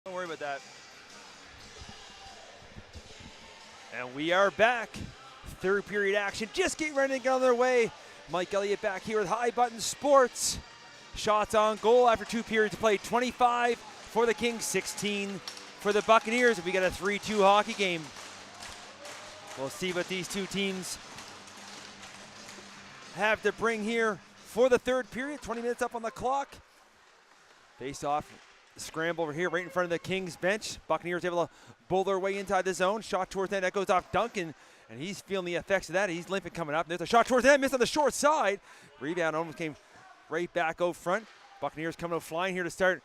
Don't worry about that. And we are back. Third period action. Just getting ready to get on their way. Mike Elliott back here with High Button Sports. Shots on goal after 2 periods of play. 25 for the Kings, 16 for the Buccaneers. We got a 3-2 hockey game. We'll see what these two teams have to bring here for the third period. 20 minutes up on the clock. Face off. Scramble over here right in front of the Kings bench. Buccaneers able to bull their way inside the zone. Shot towards that goes off Duncan, and he's feeling the effects of that. He's limping coming up. There's a shot towards that, missed on the short side. Rebound almost came right back out front. Buccaneers coming out flying here to start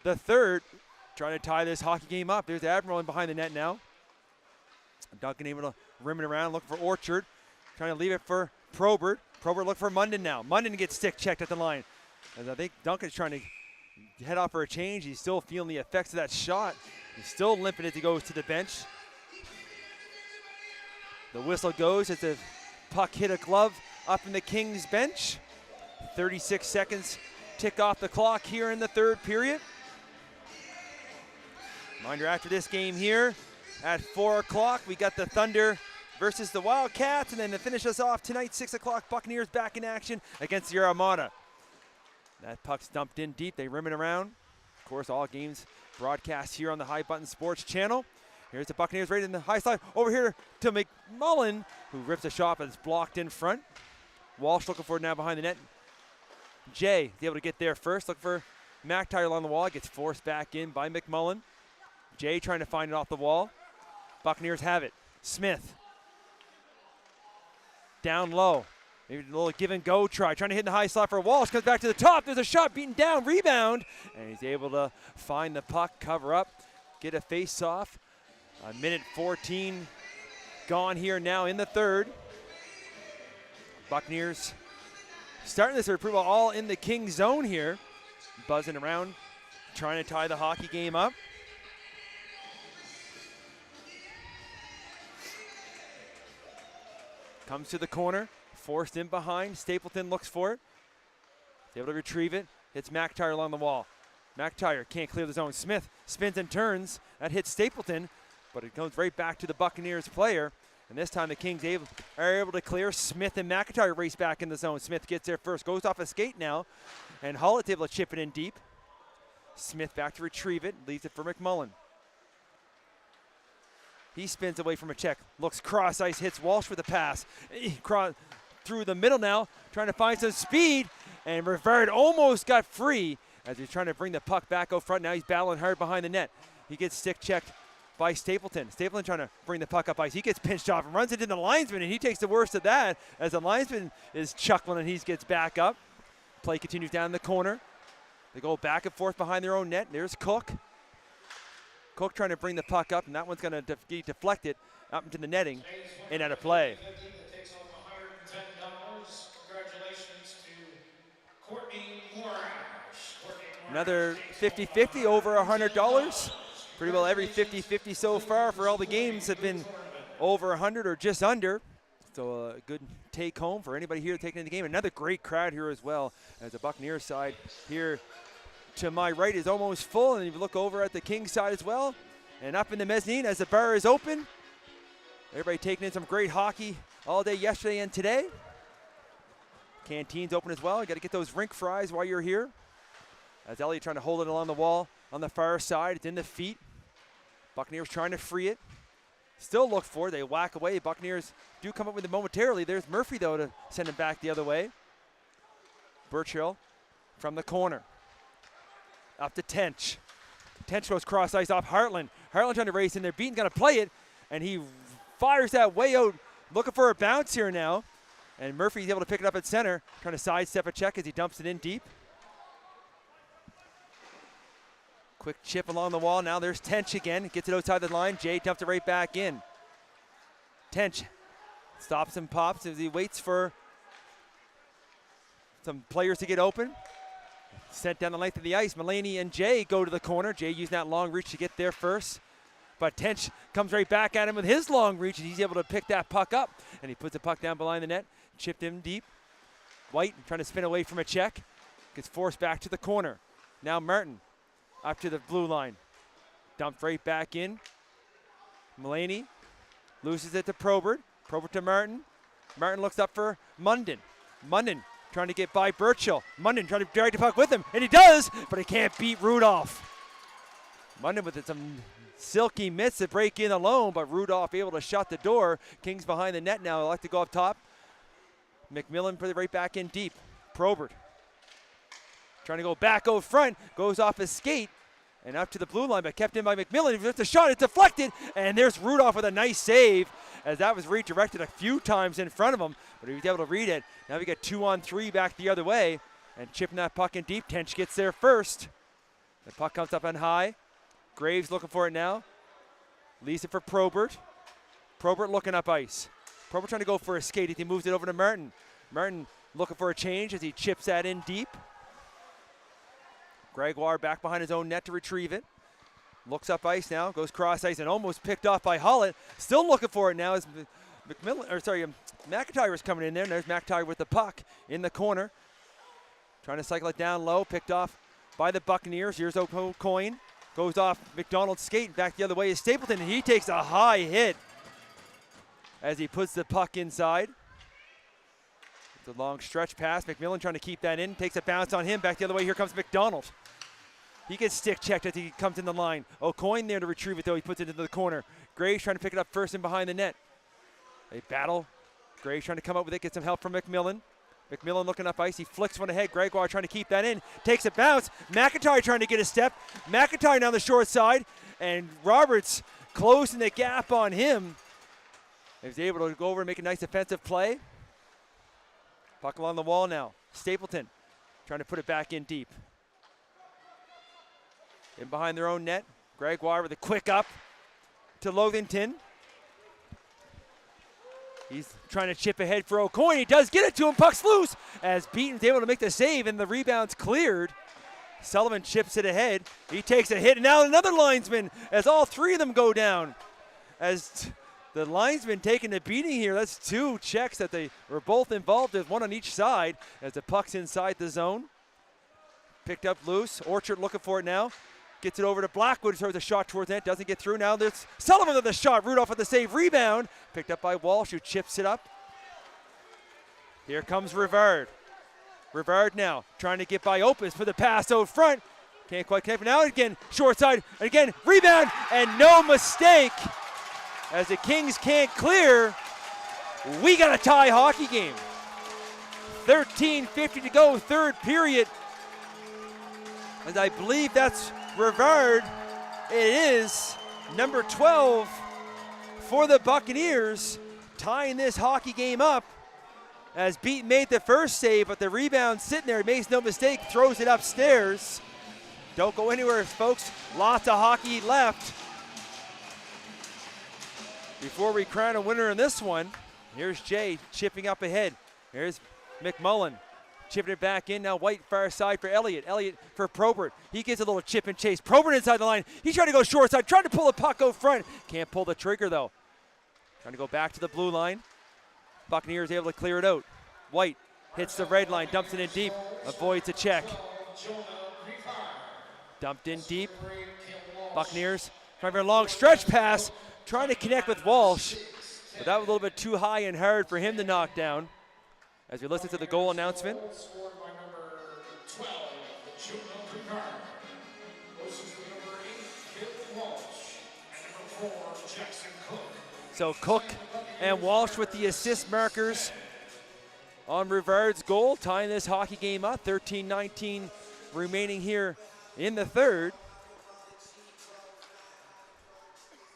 the third. Trying to tie this hockey game up. There's Admiral in behind the net now. Duncan able to rim it around, looking for Orchard. Trying to leave it for Probert. Probert look for Munden now. Munden gets stick checked at the line. As I think Duncan's trying to head off for a change. He's still feeling the effects of that shot. He's still limping as he goes to the bench. The whistle goes as the puck hit a glove up in the Kings bench. 36 seconds tick off the clock here in the third period. Reminder, after this game here at 4 o'clock, we got the Thunder versus the Wildcats, and then to finish us off tonight, 6 o'clock, Buccaneers back in action against the Armada. That puck's dumped in deep. They rim it around. Of course, all games broadcast here on the High Button Sports channel. Here's the Buccaneers right in the high side. Over here to McMullen, who rips a shot, but it's blocked in front. Walsh looking for it now behind the net. Jay is able to get there first. Looking for McIntyre along the wall. Gets forced back in by McMullen. Jay trying to find it off the wall. Buccaneers have it. Smith. Down low. Maybe a little give and go try. Trying to hit in the high slot for Walsh. Comes back to the top. There's a shot beaten down. Rebound. And he's able to find the puck, cover up, get a face off. A minute 14 gone here now in the third. Buccaneers starting this third period all in the King zone here. Buzzing around, trying to tie the hockey game up. Comes to the corner, forced in behind. Stapleton looks for it. He's able to retrieve it. Hits McIntyre along the wall. McIntyre can't clear the zone. Smith spins and turns. That hits Stapleton, but it goes right back to the Buccaneers player. And this time the Kings are able to clear. Smith and McIntyre race back in the zone. Smith gets there first, goes off a skate now, and Hollett's able to chip it in deep. Smith back to retrieve it, leaves it for McMullen. He spins away from a check, looks cross ice, hits Walsh with a pass. Through the middle now, trying to find some speed, and Rivard almost got free as he's trying to bring the puck back out front. Now he's battling hard behind the net. He gets stick checked by Stapleton. Stapleton trying to bring the puck up ice. He gets pinched off and runs into the linesman, and he takes the worst of that as the linesman is chuckling and he gets back up. Play continues down the corner. They go back and forth behind their own net. There's Cook. Cook trying to bring the puck up, and that one's going to get deflected up into the netting and out of play. Another 50-50, over $100. Pretty well every 50-50 so far for all the games have been over 100 or just under. So a good take home for anybody here taking in the game. Another great crowd here as well, as the Buccaneers side here to my right is almost full, and if you look over at the Kings side as well, and up in the mezzanine as the bar is open. Everybody taking in some great hockey all day yesterday and today. Canteen's open as well. You got to get those rink fries while you're here. As Elliott trying to hold it along the wall on the far side. It's in the feet. Buccaneers trying to free it. Still look for it. They whack away. Buccaneers do come up with it momentarily. There's Murphy, though, to send it back the other way. Burchill from the corner. Up to Tench. Tench goes cross ice off Hartland. Hartland trying to race in there. Beaton's going to play it, and he fires that way out, looking for a bounce here now. And Murphy's able to pick it up at center, trying to sidestep a check as he dumps it in deep. Quick chip along the wall. Now there's Tench again. Gets it outside the line. Jay dumps it right back in. Tench stops and pops as he waits for some players to get open. Sent down the length of the ice. Mulaney and Jay go to the corner. Jay using that long reach to get there first. But Tench comes right back at him with his long reach, and he's able to pick that puck up. And he puts the puck down behind the net. Chipped him deep. White trying to spin away from a check. Gets forced back to the corner. Now Martin up to the blue line. Dumped right back in. Mulaney loses it to Probert. Probert to Martin. Martin looks up for Munden. Munden trying to get by Burchill. Munden trying to drag the puck with him, and he does, but he can't beat Rudolph. Munden with some silky mitts to break in alone, but Rudolph able to shut the door. Kings behind the net now. They like to go up top. McMillan put it right back in deep. Probert trying to go back out front, goes off his skate and up to the blue line, but kept in by McMillan. If it's a shot, it's deflected, and there's Rudolph with a nice save as that was redirected a few times in front of him, but he was able to read it. Now we got 2-on-3 back the other way, and chipping that puck in deep. Tench gets there first. The puck comes up on high. Graves looking for it now. Leaves it for Probert. Probert looking up ice. Probert trying to go for a skate. He moves it over to Martin. Martin looking for a change as he chips that in deep. Gregoire back behind his own net to retrieve it. Looks up ice now, goes cross ice and almost picked off by Hollett. Still looking for it now as McIntyre is coming in there. And there's McIntyre with the puck in the corner. Trying to cycle it down low, picked off by the Buccaneers. Here's O'Coin. Goes off McDonald's skate, back the other way is Stapleton, and he takes a high hit as he puts the puck inside. It's a long stretch pass. McMillan trying to keep that in, takes a bounce on him, back the other way. Here comes McDonald. He gets stick checked as he comes in the line. O'Coin there to retrieve it, though. He puts it into the corner. Graves trying to pick it up first and behind the net. They battle. Graves trying to come up with it, get some help from McMillan. McMillan looking up ice. He flicks one ahead. Gregoire trying to keep that in. Takes a bounce. McIntyre trying to get a step. McIntyre down the short side. And Roberts closing the gap on him. He was able to go over and make a nice defensive play. Puck along the wall now. Stapleton trying to put it back in deep. In behind their own net. Gregoire with a quick up to Lothington. He's trying to chip ahead for O'Coin. He does get it to him. Puck's loose as Beaton's able to make the save and the rebound's cleared. Sullivan chips it ahead. He takes a hit, and now another linesman as all three of them go down. As the linesman taking a beating here. That's two checks that they were both involved with, one on each side as the puck's inside the zone. Picked up loose. Orchard looking for it now. Gets it over to Blackwood, throws a shot towards net, doesn't get through. Now there's Sullivan with the shot. Rudolph with the save, rebound. Picked up by Walsh, who chips it up. Here comes Rivard. Rivard now trying to get by Opus for the pass out front. Can't quite connect. Now again, short side, and again, rebound, and no mistake. As the Kings can't clear, we got a tie hockey game. 13:50 to go, third period. And I believe that's Rivard. It is number 12 for the Buccaneers, tying this hockey game up. As Beaton made the first save, but the rebound sitting there, makes no mistake, throws it upstairs. Don't go anywhere, folks. Lots of hockey left. Before we crown a winner in this one, here's Jay chipping up ahead. Here's McMullen. Chipping it back in, now White far side for Elliott. Elliott for Probert. He gets a little chip and chase. Probert inside the line. He's trying to go short side, trying to pull the puck out front. Can't pull the trigger though. Trying to go back to the blue line. Buccaneers able to clear it out. White hits the red line, dumps it in deep, avoids a check. Dumped in deep. Buccaneers trying for a long stretch pass, trying to connect with Walsh, but that was a little bit too high and hard for him to knock down. As we listen to the goal announcement. Scored by number 12, Jonah. This is the number 8, Bill Walsh, and number 4, Jackson Cook. So Cook and Walsh with the assist markers on Rivard's goal, tying this hockey game up. 13-19 remaining here in the third.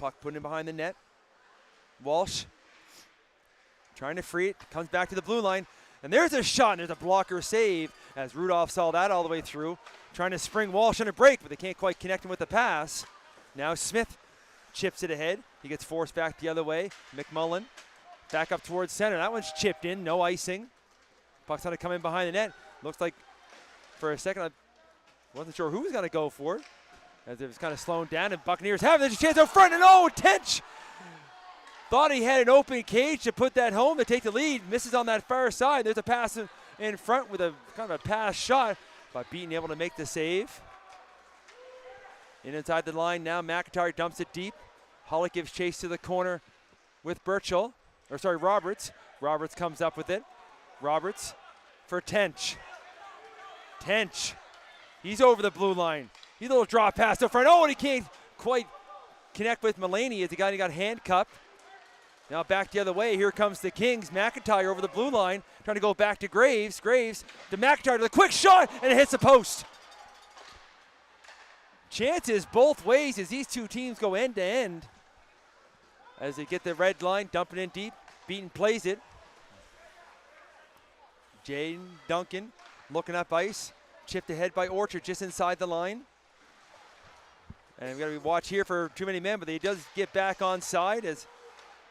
Puck put in behind the net. Walsh trying to free it, comes back to the blue line. And there's a shot, and there's a blocker save as Rudolph saw that all the way through. Trying to spring Walsh on a break, but they can't quite connect him with the pass. Now Smith chips it ahead. He gets forced back the other way. McMullen back up towards center. That one's chipped in, no icing. Puck's going to come in behind the net. Looks like for a second I wasn't sure who was going to go for it, as it was kind of slowing down, and Buccaneers have it. There's a chance out front, and oh, Tench thought he had an open cage to put that home to take the lead. Misses on that far side. There's a pass in front with a kind of a pass shot, but Beaton able to make the save. inside the line now. McIntyre dumps it deep. Hollick gives chase to the corner with Roberts. Roberts comes up with it. Roberts for Tench. Tench. He's over the blue line. He's a little drop pass to front. Oh, and he can't quite connect with Mulaney as the guy got handcuffed. Now back the other way. Here comes the Kings. McIntyre over the blue line, trying to go back to Graves. Graves to McIntyre to the quick shot, and it hits the post. Chances both ways as these two teams go end to end. As they get the red line, dumping in deep. Beaton plays it. Jaden Duncan looking up ice. Chipped ahead by Orchard just inside the line. And we got to watch here for too many men, but he does get back on side as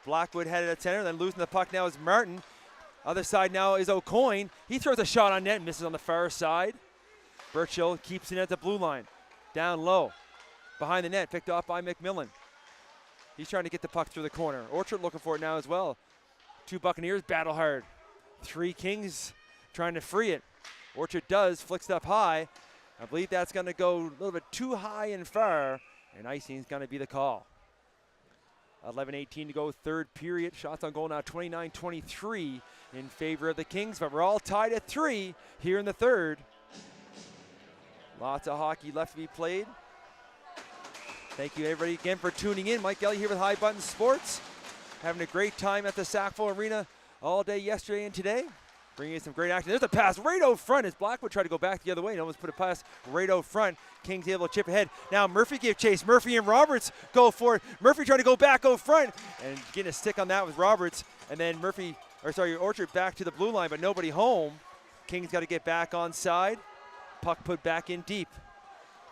Blackwood had it at center. Then losing the puck now is Martin. Other side now is O'Coin. He throws a shot on net and misses on the far side. Burchill keeps it at the blue line. Down low. Behind the net, picked off by McMillan. He's trying to get the puck through the corner. Orchard looking for it now as well. Two Buccaneers battle hard. Three Kings trying to free it. Orchard does, flicks it up high. I believe that's going to go a little bit too high and far, and icing is going to be the call. 11:18 to go, third period. Shots on goal now 29-23 in favor of the Kings, but we're all tied at 3 here in the third. Lots of hockey left to be played. Thank you everybody again for tuning in. Mike Gelly here with High Button Sports. Having a great time at the Sackville Arena all day yesterday and today. Bringing in some great action. There's a pass right out front as Blackwood tried to go back the other way and almost put a pass right out front. Kings able to chip ahead. Now Murphy give chase. Murphy and Roberts go for it. Murphy trying to go back out front and getting a stick on that with Roberts. And then Orchard back to the blue line, but nobody home. Kings got to get back on side. Puck put back in deep.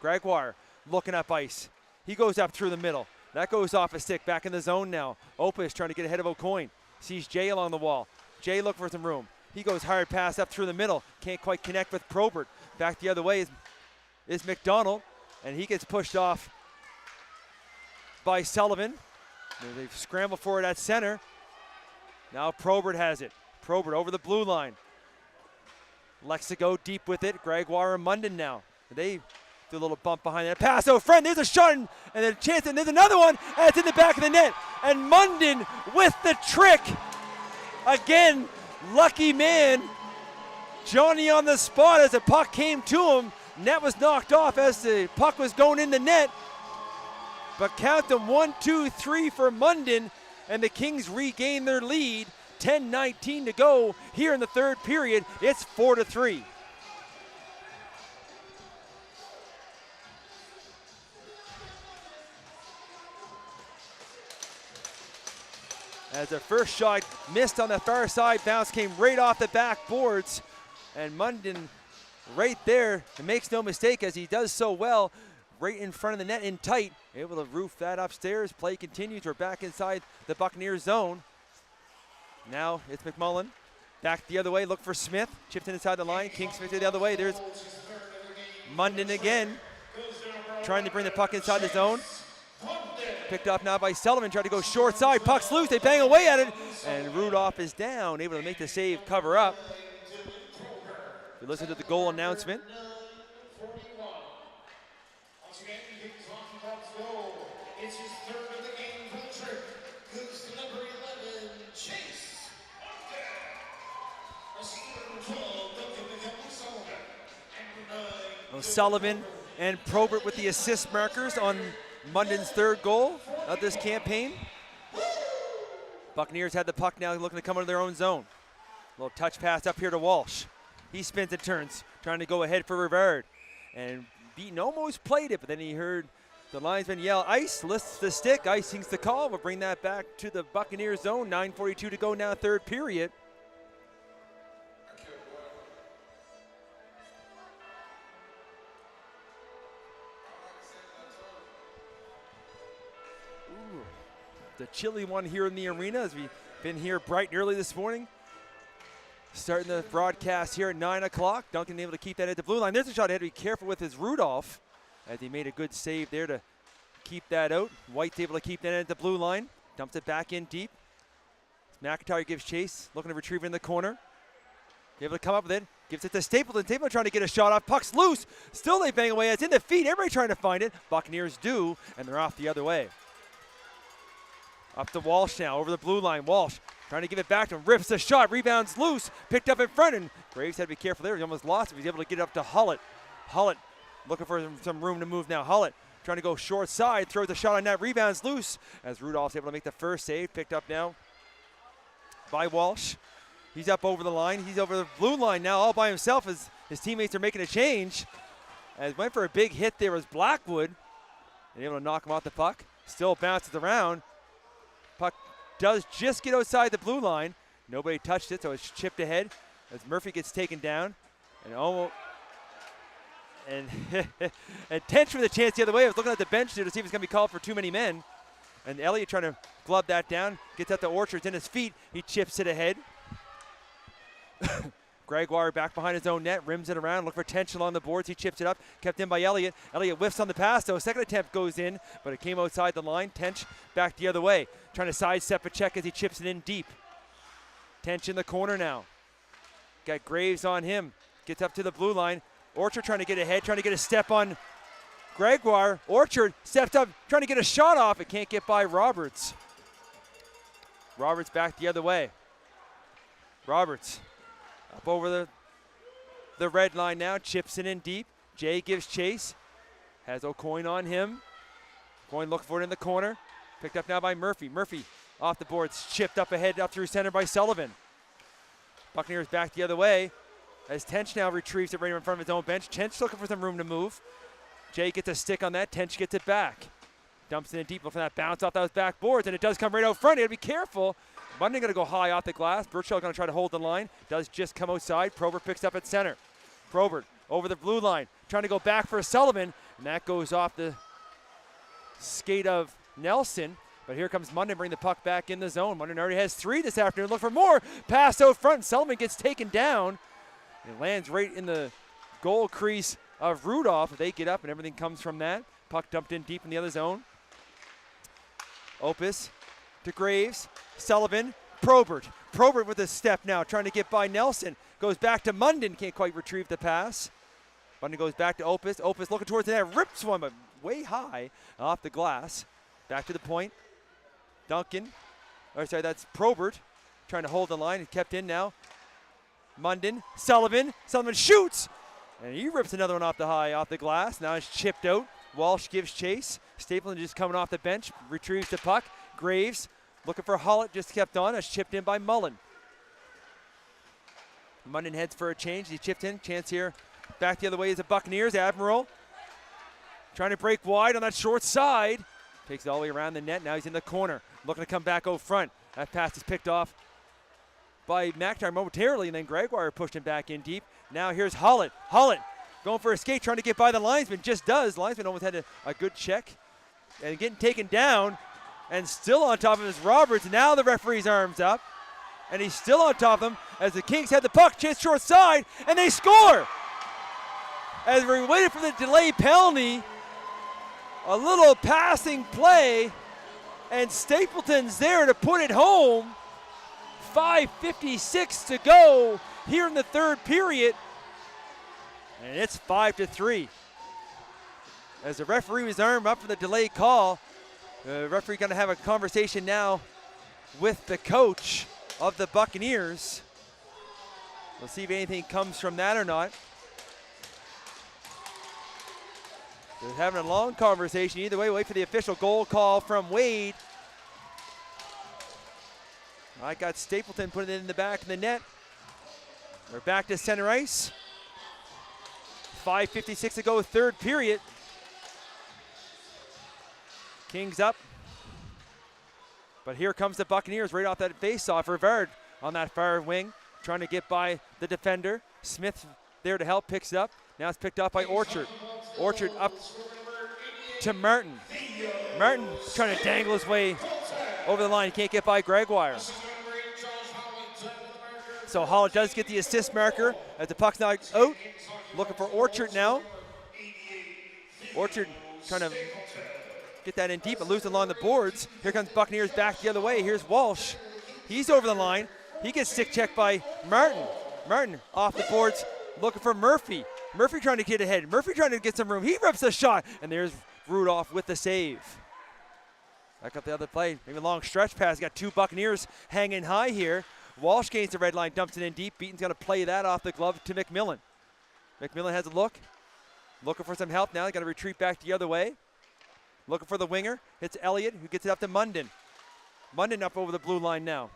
Gregoire looking up ice. He goes up through the middle. That goes off a stick. Back in the zone now. Opus trying to get ahead of O'Coin. Sees Jay along the wall. Jay looking for some room. He goes hard pass up through the middle. Can't quite connect with Probert. Back the other way is McDonald. And he gets pushed off by Sullivan. They scramble for it at center. Now Probert has it. Probert over the blue line. Lexico deep with it. Gregoire and Munden now. They do a little bump behind that. Pass out front. There's a shot and a chance. And there's another one. And it's in the back of the net. And Munden with the trick. Again, lucky man. Johnny on the spot as the puck came to him. Net was knocked off as the puck was going in the net. But count them 1, 2, 3 for Munden. And the Kings regain their lead. 10:19 to go here in the third period. It's 4-3. As the first shot missed on the far side, bounce came right off the backboards. And Munden right there, and makes no mistake as he does so well, right in front of the net in tight, able to roof that upstairs. Play continues. We're back inside the Buccaneers zone. Now it's McMullen. Back the other way, look for Smith. Chipped in inside the line. King Smith the other way. There's Munden again. Trying to bring the puck inside the zone. Picked up now by Sullivan. Tried to go short side. Puck's loose. They bang away at it. And Rudolph is down. Able to make the save, cover up. We listen to the goal announcement. It's his third of the game for the trip. Goes to number 11, Chase. Sullivan and Probert with the assist markers on Munden's third goal of this campaign. Buccaneers had the puck now, looking to come into their own zone. Little touch pass up here to Walsh. He spins and turns, trying to go ahead for Rivard. And Beaton almost played it, but then he heard the linesman yell, ice, lifts the stick, icing's the call. We'll bring that back to the Buccaneers zone. 9:42 to go now, third period. Ooh, the chilly one here in the arena as we've been here bright and early this morning. Starting the broadcast here at 9 o'clock. Duncan able to keep that at the blue line. There's a shot. He had to be careful with his Rudolph as he made a good save there to keep that out. White's able to keep that at the blue line. Dumps it back in deep. McIntyre gives chase. Looking to retrieve it in the corner. Able to come up with it. Gives it to Stapleton. Stapleton trying to get a shot off. Puck's loose. Still they bang away. It's in the feet. Everybody trying to find it. Buccaneers do, and they're off the other way. Up to Walsh now, over the blue line. Walsh trying to give it back to him. Rips the shot. Rebounds loose. Picked up in front, and Graves had to be careful there. He almost lost it. He's able to get it up to Hullett. Hullett looking for some room to move now. Hullett trying to go short side. Throws the shot on net. Rebounds loose as Rudolph's able to make the first save. Picked up now by Walsh. He's up over the line. He's over the blue line now all by himself as his teammates are making a change. As went for a big hit there was Blackwood. And able to knock him off the puck. Still bounces around. Puck does just get outside the blue line. Nobody touched it, so it's chipped ahead as Murphy gets taken down. And almost and tension with a chance the other way. I was looking at the bench there to see if it's going to be called for too many men. And Elliott trying to glove that down. Gets out to Orchard's in his feet. He chips it ahead. Gregoire back behind his own net, rims it around, look for tension along the boards. He chips it up, kept in by Elliott. Elliott whiffs on the pass, though. Second attempt goes in, but it came outside the line. Tench back the other way, trying to sidestep a check as he chips it in deep. Tench in the corner now. Got Graves on him, gets up to the blue line. Orchard trying to get ahead, trying to get a step on Gregoire. Orchard stepped up, trying to get a shot off. It can't get by Roberts. Roberts back the other way. Roberts up over the red line now, chips it in deep. Jay gives chase, has O'Coin on him. O'Coin looking for it in the corner. Picked up now by Murphy. Murphy off the boards, chipped up ahead, up through center by Sullivan. Buccaneers back the other way as Tench now retrieves it right in front of his own bench. Tench looking for some room to move. Jay gets a stick on that, Tench gets it back. Dumps it in deep, looking for that bounce off those backboards, and it does come right out front. You gotta be careful. Munden going to go high off the glass. Burchell going to try to hold the line. Does just come outside. Probert picks up at center. Probert over the blue line. Trying to go back for Sullivan. And that goes off the skate of Nelson. But here comes Munden, bring the puck back in the zone. Munden already has 3 this afternoon. Look for more. Pass out front. Sullivan gets taken down. It lands right in the goal crease of Rudolph. They get up and everything comes from that. Puck dumped in deep in the other zone. Opus to Graves. Sullivan, Probert. Probert with a step now, trying to get by Nelson. Goes back to Munden, can't quite retrieve the pass. Munden goes back to Opus. Opus looking towards the net, rips one, but way high off the glass. Back to the point. Duncan, or sorry, that's Probert, trying to hold the line. Kept in now. Munden, Sullivan. Sullivan shoots, and he rips another one off the glass. Now it's chipped out. Walsh gives chase. Stapleton just coming off the bench, retrieves the puck. Graves looking for Hullett, just kept on. It's chipped in by Mullen. Munden heads for a change. He chipped in. Chance here. Back the other way is the Buccaneers. Admiral trying to break wide on that short side. Takes it all the way around the net. Now he's in the corner. Looking to come back out front. That pass is picked off by McIntyre momentarily, and then Gregoire pushed him back in deep. Now here's Hullett. Hullett going for a skate, trying to get by the linesman. Just does. Linesman almost had a good check. And getting taken down. And still on top of his Roberts. Now the referee's arms up. And he's still on top of him as the Kings had the puck. Chase short side. And they score. As we waited for the delay penalty. A little passing play. And Stapleton's there to put it home. 5:56 to go here in the third period. And it's 5-3. As the referee was armed up for the delay call. The referee going to have a conversation now with the coach of the Buccaneers. We'll see if anything comes from that or not. They're having a long conversation. Either way, wait for the official goal call from Wade. I got Stapleton putting it in the back of the net. We're back to center ice. 5:56 to go, third period. Kings up. But here comes the Buccaneers right off that face-off. Rivard on that far wing, trying to get by the defender. Smith there to help, picks it up. Now it's picked up by Orchard. Orchard up to Martin. Martin trying to dangle his way over the line. He can't get by Gregoire. So Hall does get the assist marker as the puck's now out. Looking for Orchard now. Orchard trying to get that in deep and lose it along the boards. Here comes Buccaneers back the other way. Here's Walsh. He's over the line. He gets stick checked by Martin. Martin off the boards looking for Murphy. Murphy trying to get ahead. Murphy trying to get some room. He rips the shot, and there's Rudolph with the save. Back up the other play. Maybe a long stretch pass. Got two Buccaneers hanging high here. Walsh gains the red line, dumps it in deep. Beaton's going to play that off the glove to McMillan. McMillan has a look. Looking for some help now. Got to retreat back the other way. Looking for the winger. Hits Elliott, who gets it up to Munden. Munden up over the blue line now.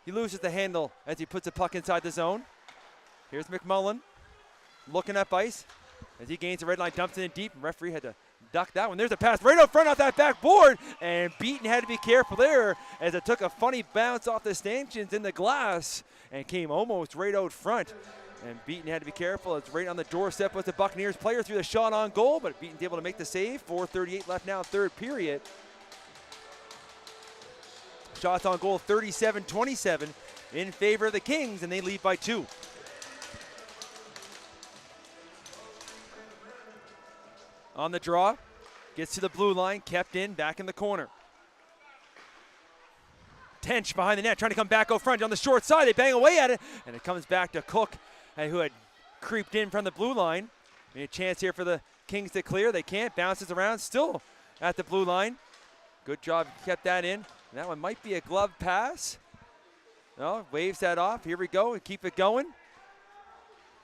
He loses the handle as he puts the puck inside the zone. Here's McMullen looking up ice as he gains the red line, dumps it in deep. Referee had to duck that one. There's a pass right out front off that backboard, and Beaton had to be careful there as it took a funny bounce off the stanchions in the glass and came almost right out front. And Beaton had to be careful. It's right on the doorstep with the Buccaneers player through the shot on goal, but Beaton's able to make the save. 4:38 left now, third period. Shots on goal 37-27 in favor of the Kings, and they lead by 2. On the draw, gets to the blue line, kept in, back in the corner. Tench behind the net, trying to come back out front on the short side. They bang away at it, and it comes back to Cook, who had creeped in from the blue line. Made a chance here for the Kings to clear. They can't. Bounces around, still at the blue line. Good job, kept that in. And that one might be a glove pass. No, waves that off. Here we go, and keep it going.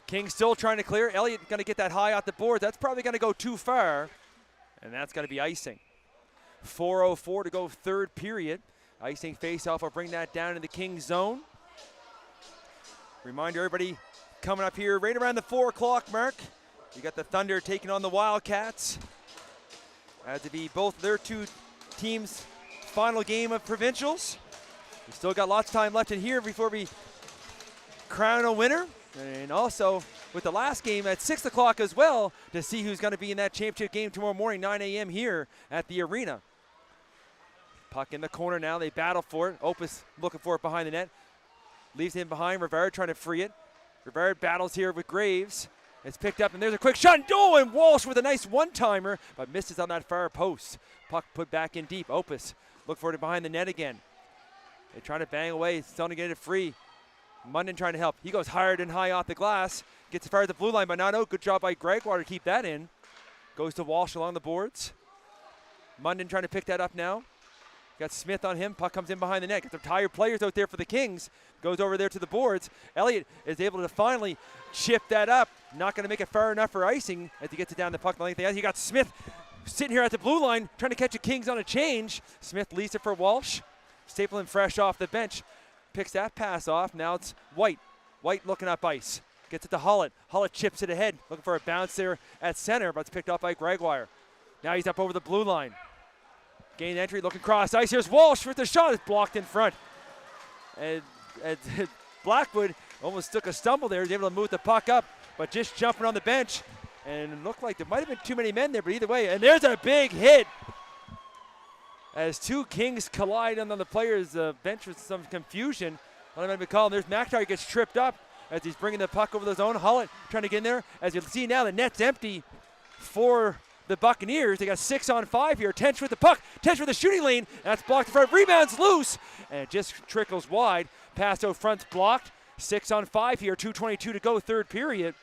King still trying to clear. Elliott going to get that high off the board. That's probably going to go too far, and that's going to be icing. 4:04 to go, third period. Icing face-off will bring that down in the Kings zone. Reminder, everybody, coming up here right around the 4 o'clock mark. You got the Thunder taking on the Wildcats. As to be both their two teams' final game of Provincials. We still got lots of time left in here before we crown a winner. And also with the last game at 6 o'clock as well to see who's going to be in that championship game tomorrow morning, 9 a.m. here at the arena. Puck in the corner now. They battle for it. Opus looking for it behind the net. Leaves him behind. Rivard trying to free it. Rivard battles here with Graves. It's picked up, and there's a quick shot. And Walsh with a nice one-timer, but misses on that far post. Puck put back in deep. Opus look for it behind the net again. They trying to bang away. Still to get it free. Munden trying to help. He goes hard and high off the glass. Gets as far as the blue line, but not out. Good job by Gregoire to keep that in. Goes to Walsh along the boards. Munden trying to pick that up now. Got Smith on him. Puck comes in behind the net. Got some tired players out there for the Kings. Goes over there to the boards. Elliott is able to finally chip that up. Not going to make it far enough for icing as he gets it down the puck length. You got Smith sitting here at the blue line trying to catch the Kings on a change. Smith leads it for Walsh. Stapleton fresh off the bench. Picks that pass off. Now it's White. White looking up ice. Gets it to Hullett. Hullett chips it ahead. Looking for a bounce there at center, but it's picked up by Gregoire. Now he's up over the blue line. Gain entry, looking cross ice. Here's Walsh with the shot. It's blocked in front. And Blackwood almost took a stumble there. He's able to move the puck up, but just jumping on the bench. And it looked like there might have been too many men there, but either way. And there's a big hit as two Kings collide on the players' bench with some confusion. I don't know what to call him. There's McIntyre gets tripped up as he's bringing the puck over the zone. Hullett trying to get in there. As you see now, the net's empty for the Buccaneers. They got 6-on-5 here. Tench with the puck. Tench with the shooting lane. That's blocked in front. Rebounds loose. And it just trickles wide. Pass out front's blocked. 6-on-5 here. 2:22 to go, third period.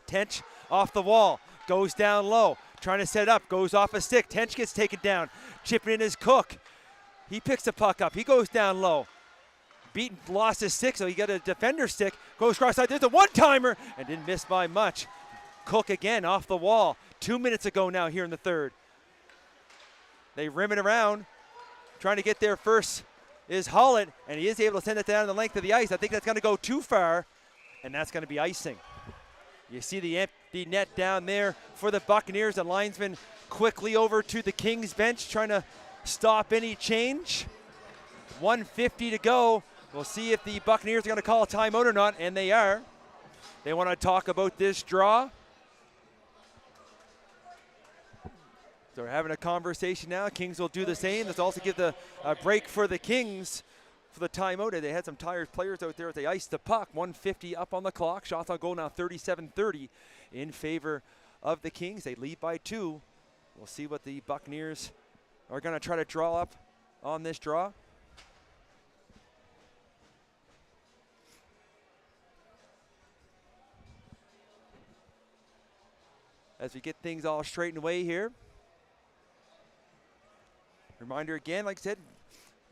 Tench off the wall. Goes down low. Trying to set up. Goes off a stick. Tench gets taken down. Chipping in his Cook. He picks the puck up. He goes down low. Beaton lost his stick, so he got a defender stick. Goes cross side. There's a one-timer. And didn't miss by much. Cook again off the wall. 2 minutes ago now here in the third. They rim it around. Trying to get there first is Hullett, and he is able to send it down the length of the ice. I think that's going to go too far, and that's going to be icing. You see the empty net down there for the Buccaneers. The linesman quickly over to the Kings bench trying to stop any change. 1:50 to go. We'll see if the Buccaneers are going to call a timeout or not, and they are. They want to talk about this draw. So we're having a conversation now. Kings will do the same. Let's also give a break for the Kings for the timeout. They had some tired players out there as they iced the puck. 1:50 up on the clock. Shots on goal now 37-30 in favor of the Kings. They lead by 2. We'll see what the Buccaneers are going to try to draw up on this draw. as we get things all straightened away here. Reminder again, like I said,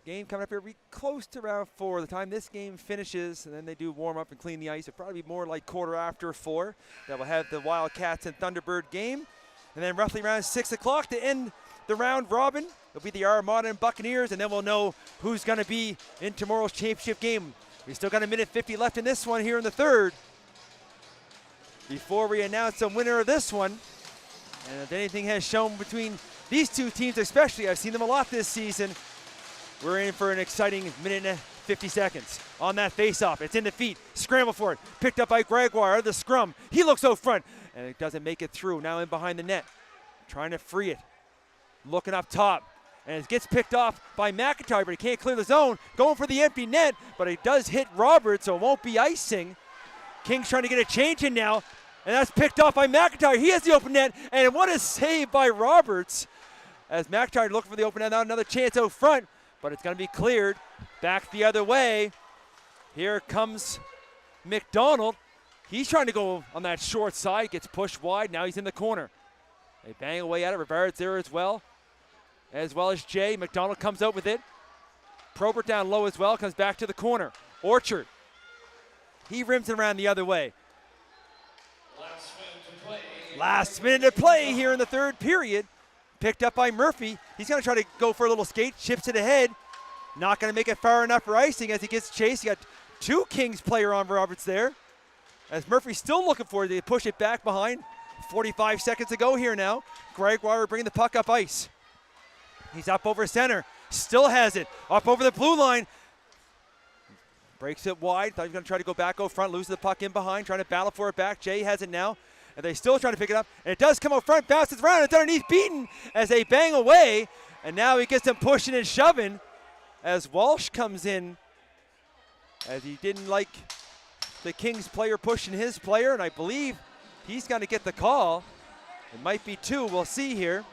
game coming up here, we close to round 4. The time this game finishes, and then they do warm up and clean the ice, it'll probably be more like quarter after 4 that we'll have the Wildcats and Thunderbird game. And then roughly around 6 o'clock to end the round robin, it'll be the Armada and Buccaneers, and then we'll know who's going to be in tomorrow's championship game. We still got a minute 50 left in this one here in the third before we announce the winner of this one. And if anything has shown between these two teams especially, I've seen them a lot this season, we're in for an exciting minute and 50 seconds. On that face-off, it's in the feet, scramble for it, picked up by Gregoire out of the scrum. He looks out front, and it doesn't make it through. Now in behind the net, trying to free it. Looking up top, and it gets picked off by McIntyre, but he can't clear the zone. Going for the empty net, but it does hit Roberts, so it won't be icing. King's trying to get a change in now, and that's picked off by McIntyre. He has the open net, and what a save by Roberts. As McIntyre looking for the open net, now another chance out front, but it's going to be cleared. Back the other way. Here comes McDonald. He's trying to go on that short side, gets pushed wide, now he's in the corner. They bang away at it, Rivera's there as well as Jay. McDonald comes out with it. Probert down low as well, comes back to the corner. Orchard, he rims it around the other way. Last minute to play here in the third period. Picked up by Murphy. He's going to try to go for a little skate, chips it ahead. Not going to make it far enough for icing as he gets chased. He got 2 Kings player on Roberts there. As Murphy's still looking for it, they push it back behind. 45 seconds to go here now. Gregoire bringing the puck up ice. He's up over center. Still has it. Up over the blue line. Breaks it wide. Thought he was going to try to go back, go front, loses the puck in behind, trying to battle for it back. Jay has it now. And they're still trying to pick it up. And it does come out front, bounces around, and it's underneath Beaton as they bang away. And now he gets them pushing and shoving as Walsh comes in, as he didn't like the Kings player pushing his player, and I believe he's going to get the call. It might be 2, we'll see here.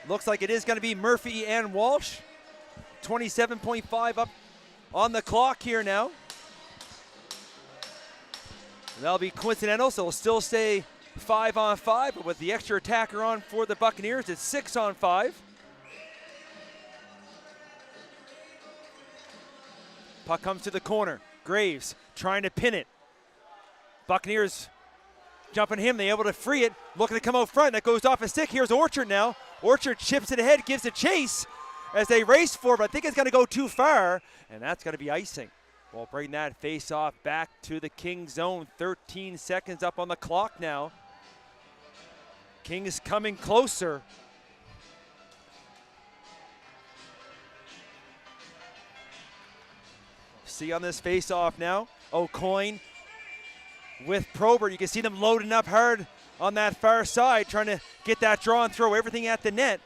Looks like it is going to be Murphy and Walsh. 27.5 up on the clock here now. That'll be coincidental, so it'll still stay 5-on-5, but with the extra attacker on for the Buccaneers, it's 6-on-5. Puck comes to the corner. Graves trying to pin it. Buccaneers jumping him, they able to free it, looking to come out front. That goes off his stick. Here's Orchard now. Orchard chips it ahead, gives a chase as they race for it, but I think it's going to go too far, and that's going to be icing. We'll bring that face-off back to the Kings zone. 13 seconds up on the clock now. Kings coming closer. See on this face-off now, O'Coin with Probert. You can see them loading up hard on that far side, trying to get that draw and throw everything at the net.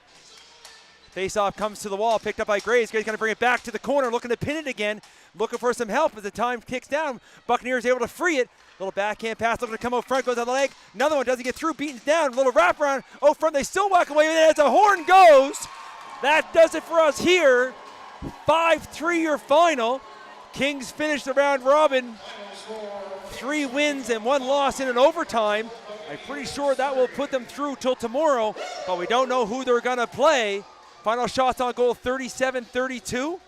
Face-off comes to the wall, picked up by Graves. Graves going to bring it back to the corner, looking to pin it again, looking for some help as the time kicks down. Buccaneers able to free it. Little backhand pass, looking to come out front, goes on the leg. Another one doesn't get through, beaten down. Little wraparound out front, they still walk away with it as the horn goes. That does it for us here. 5-3 your final. Kings finish the round robin. 3 wins and 1 loss in an overtime. I'm pretty sure that will put them through till tomorrow, but we don't know who they're going to play. Final shots on goal, 37-32.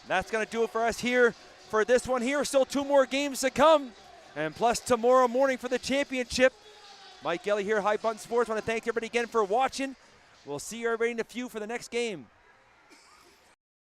That's going to do it for us here for this one here. Still 2 more games to come, and plus tomorrow morning for the championship. Mike Gelly here, High Button Sports. Want to thank everybody again for watching. We'll see everybody in a few for the next game.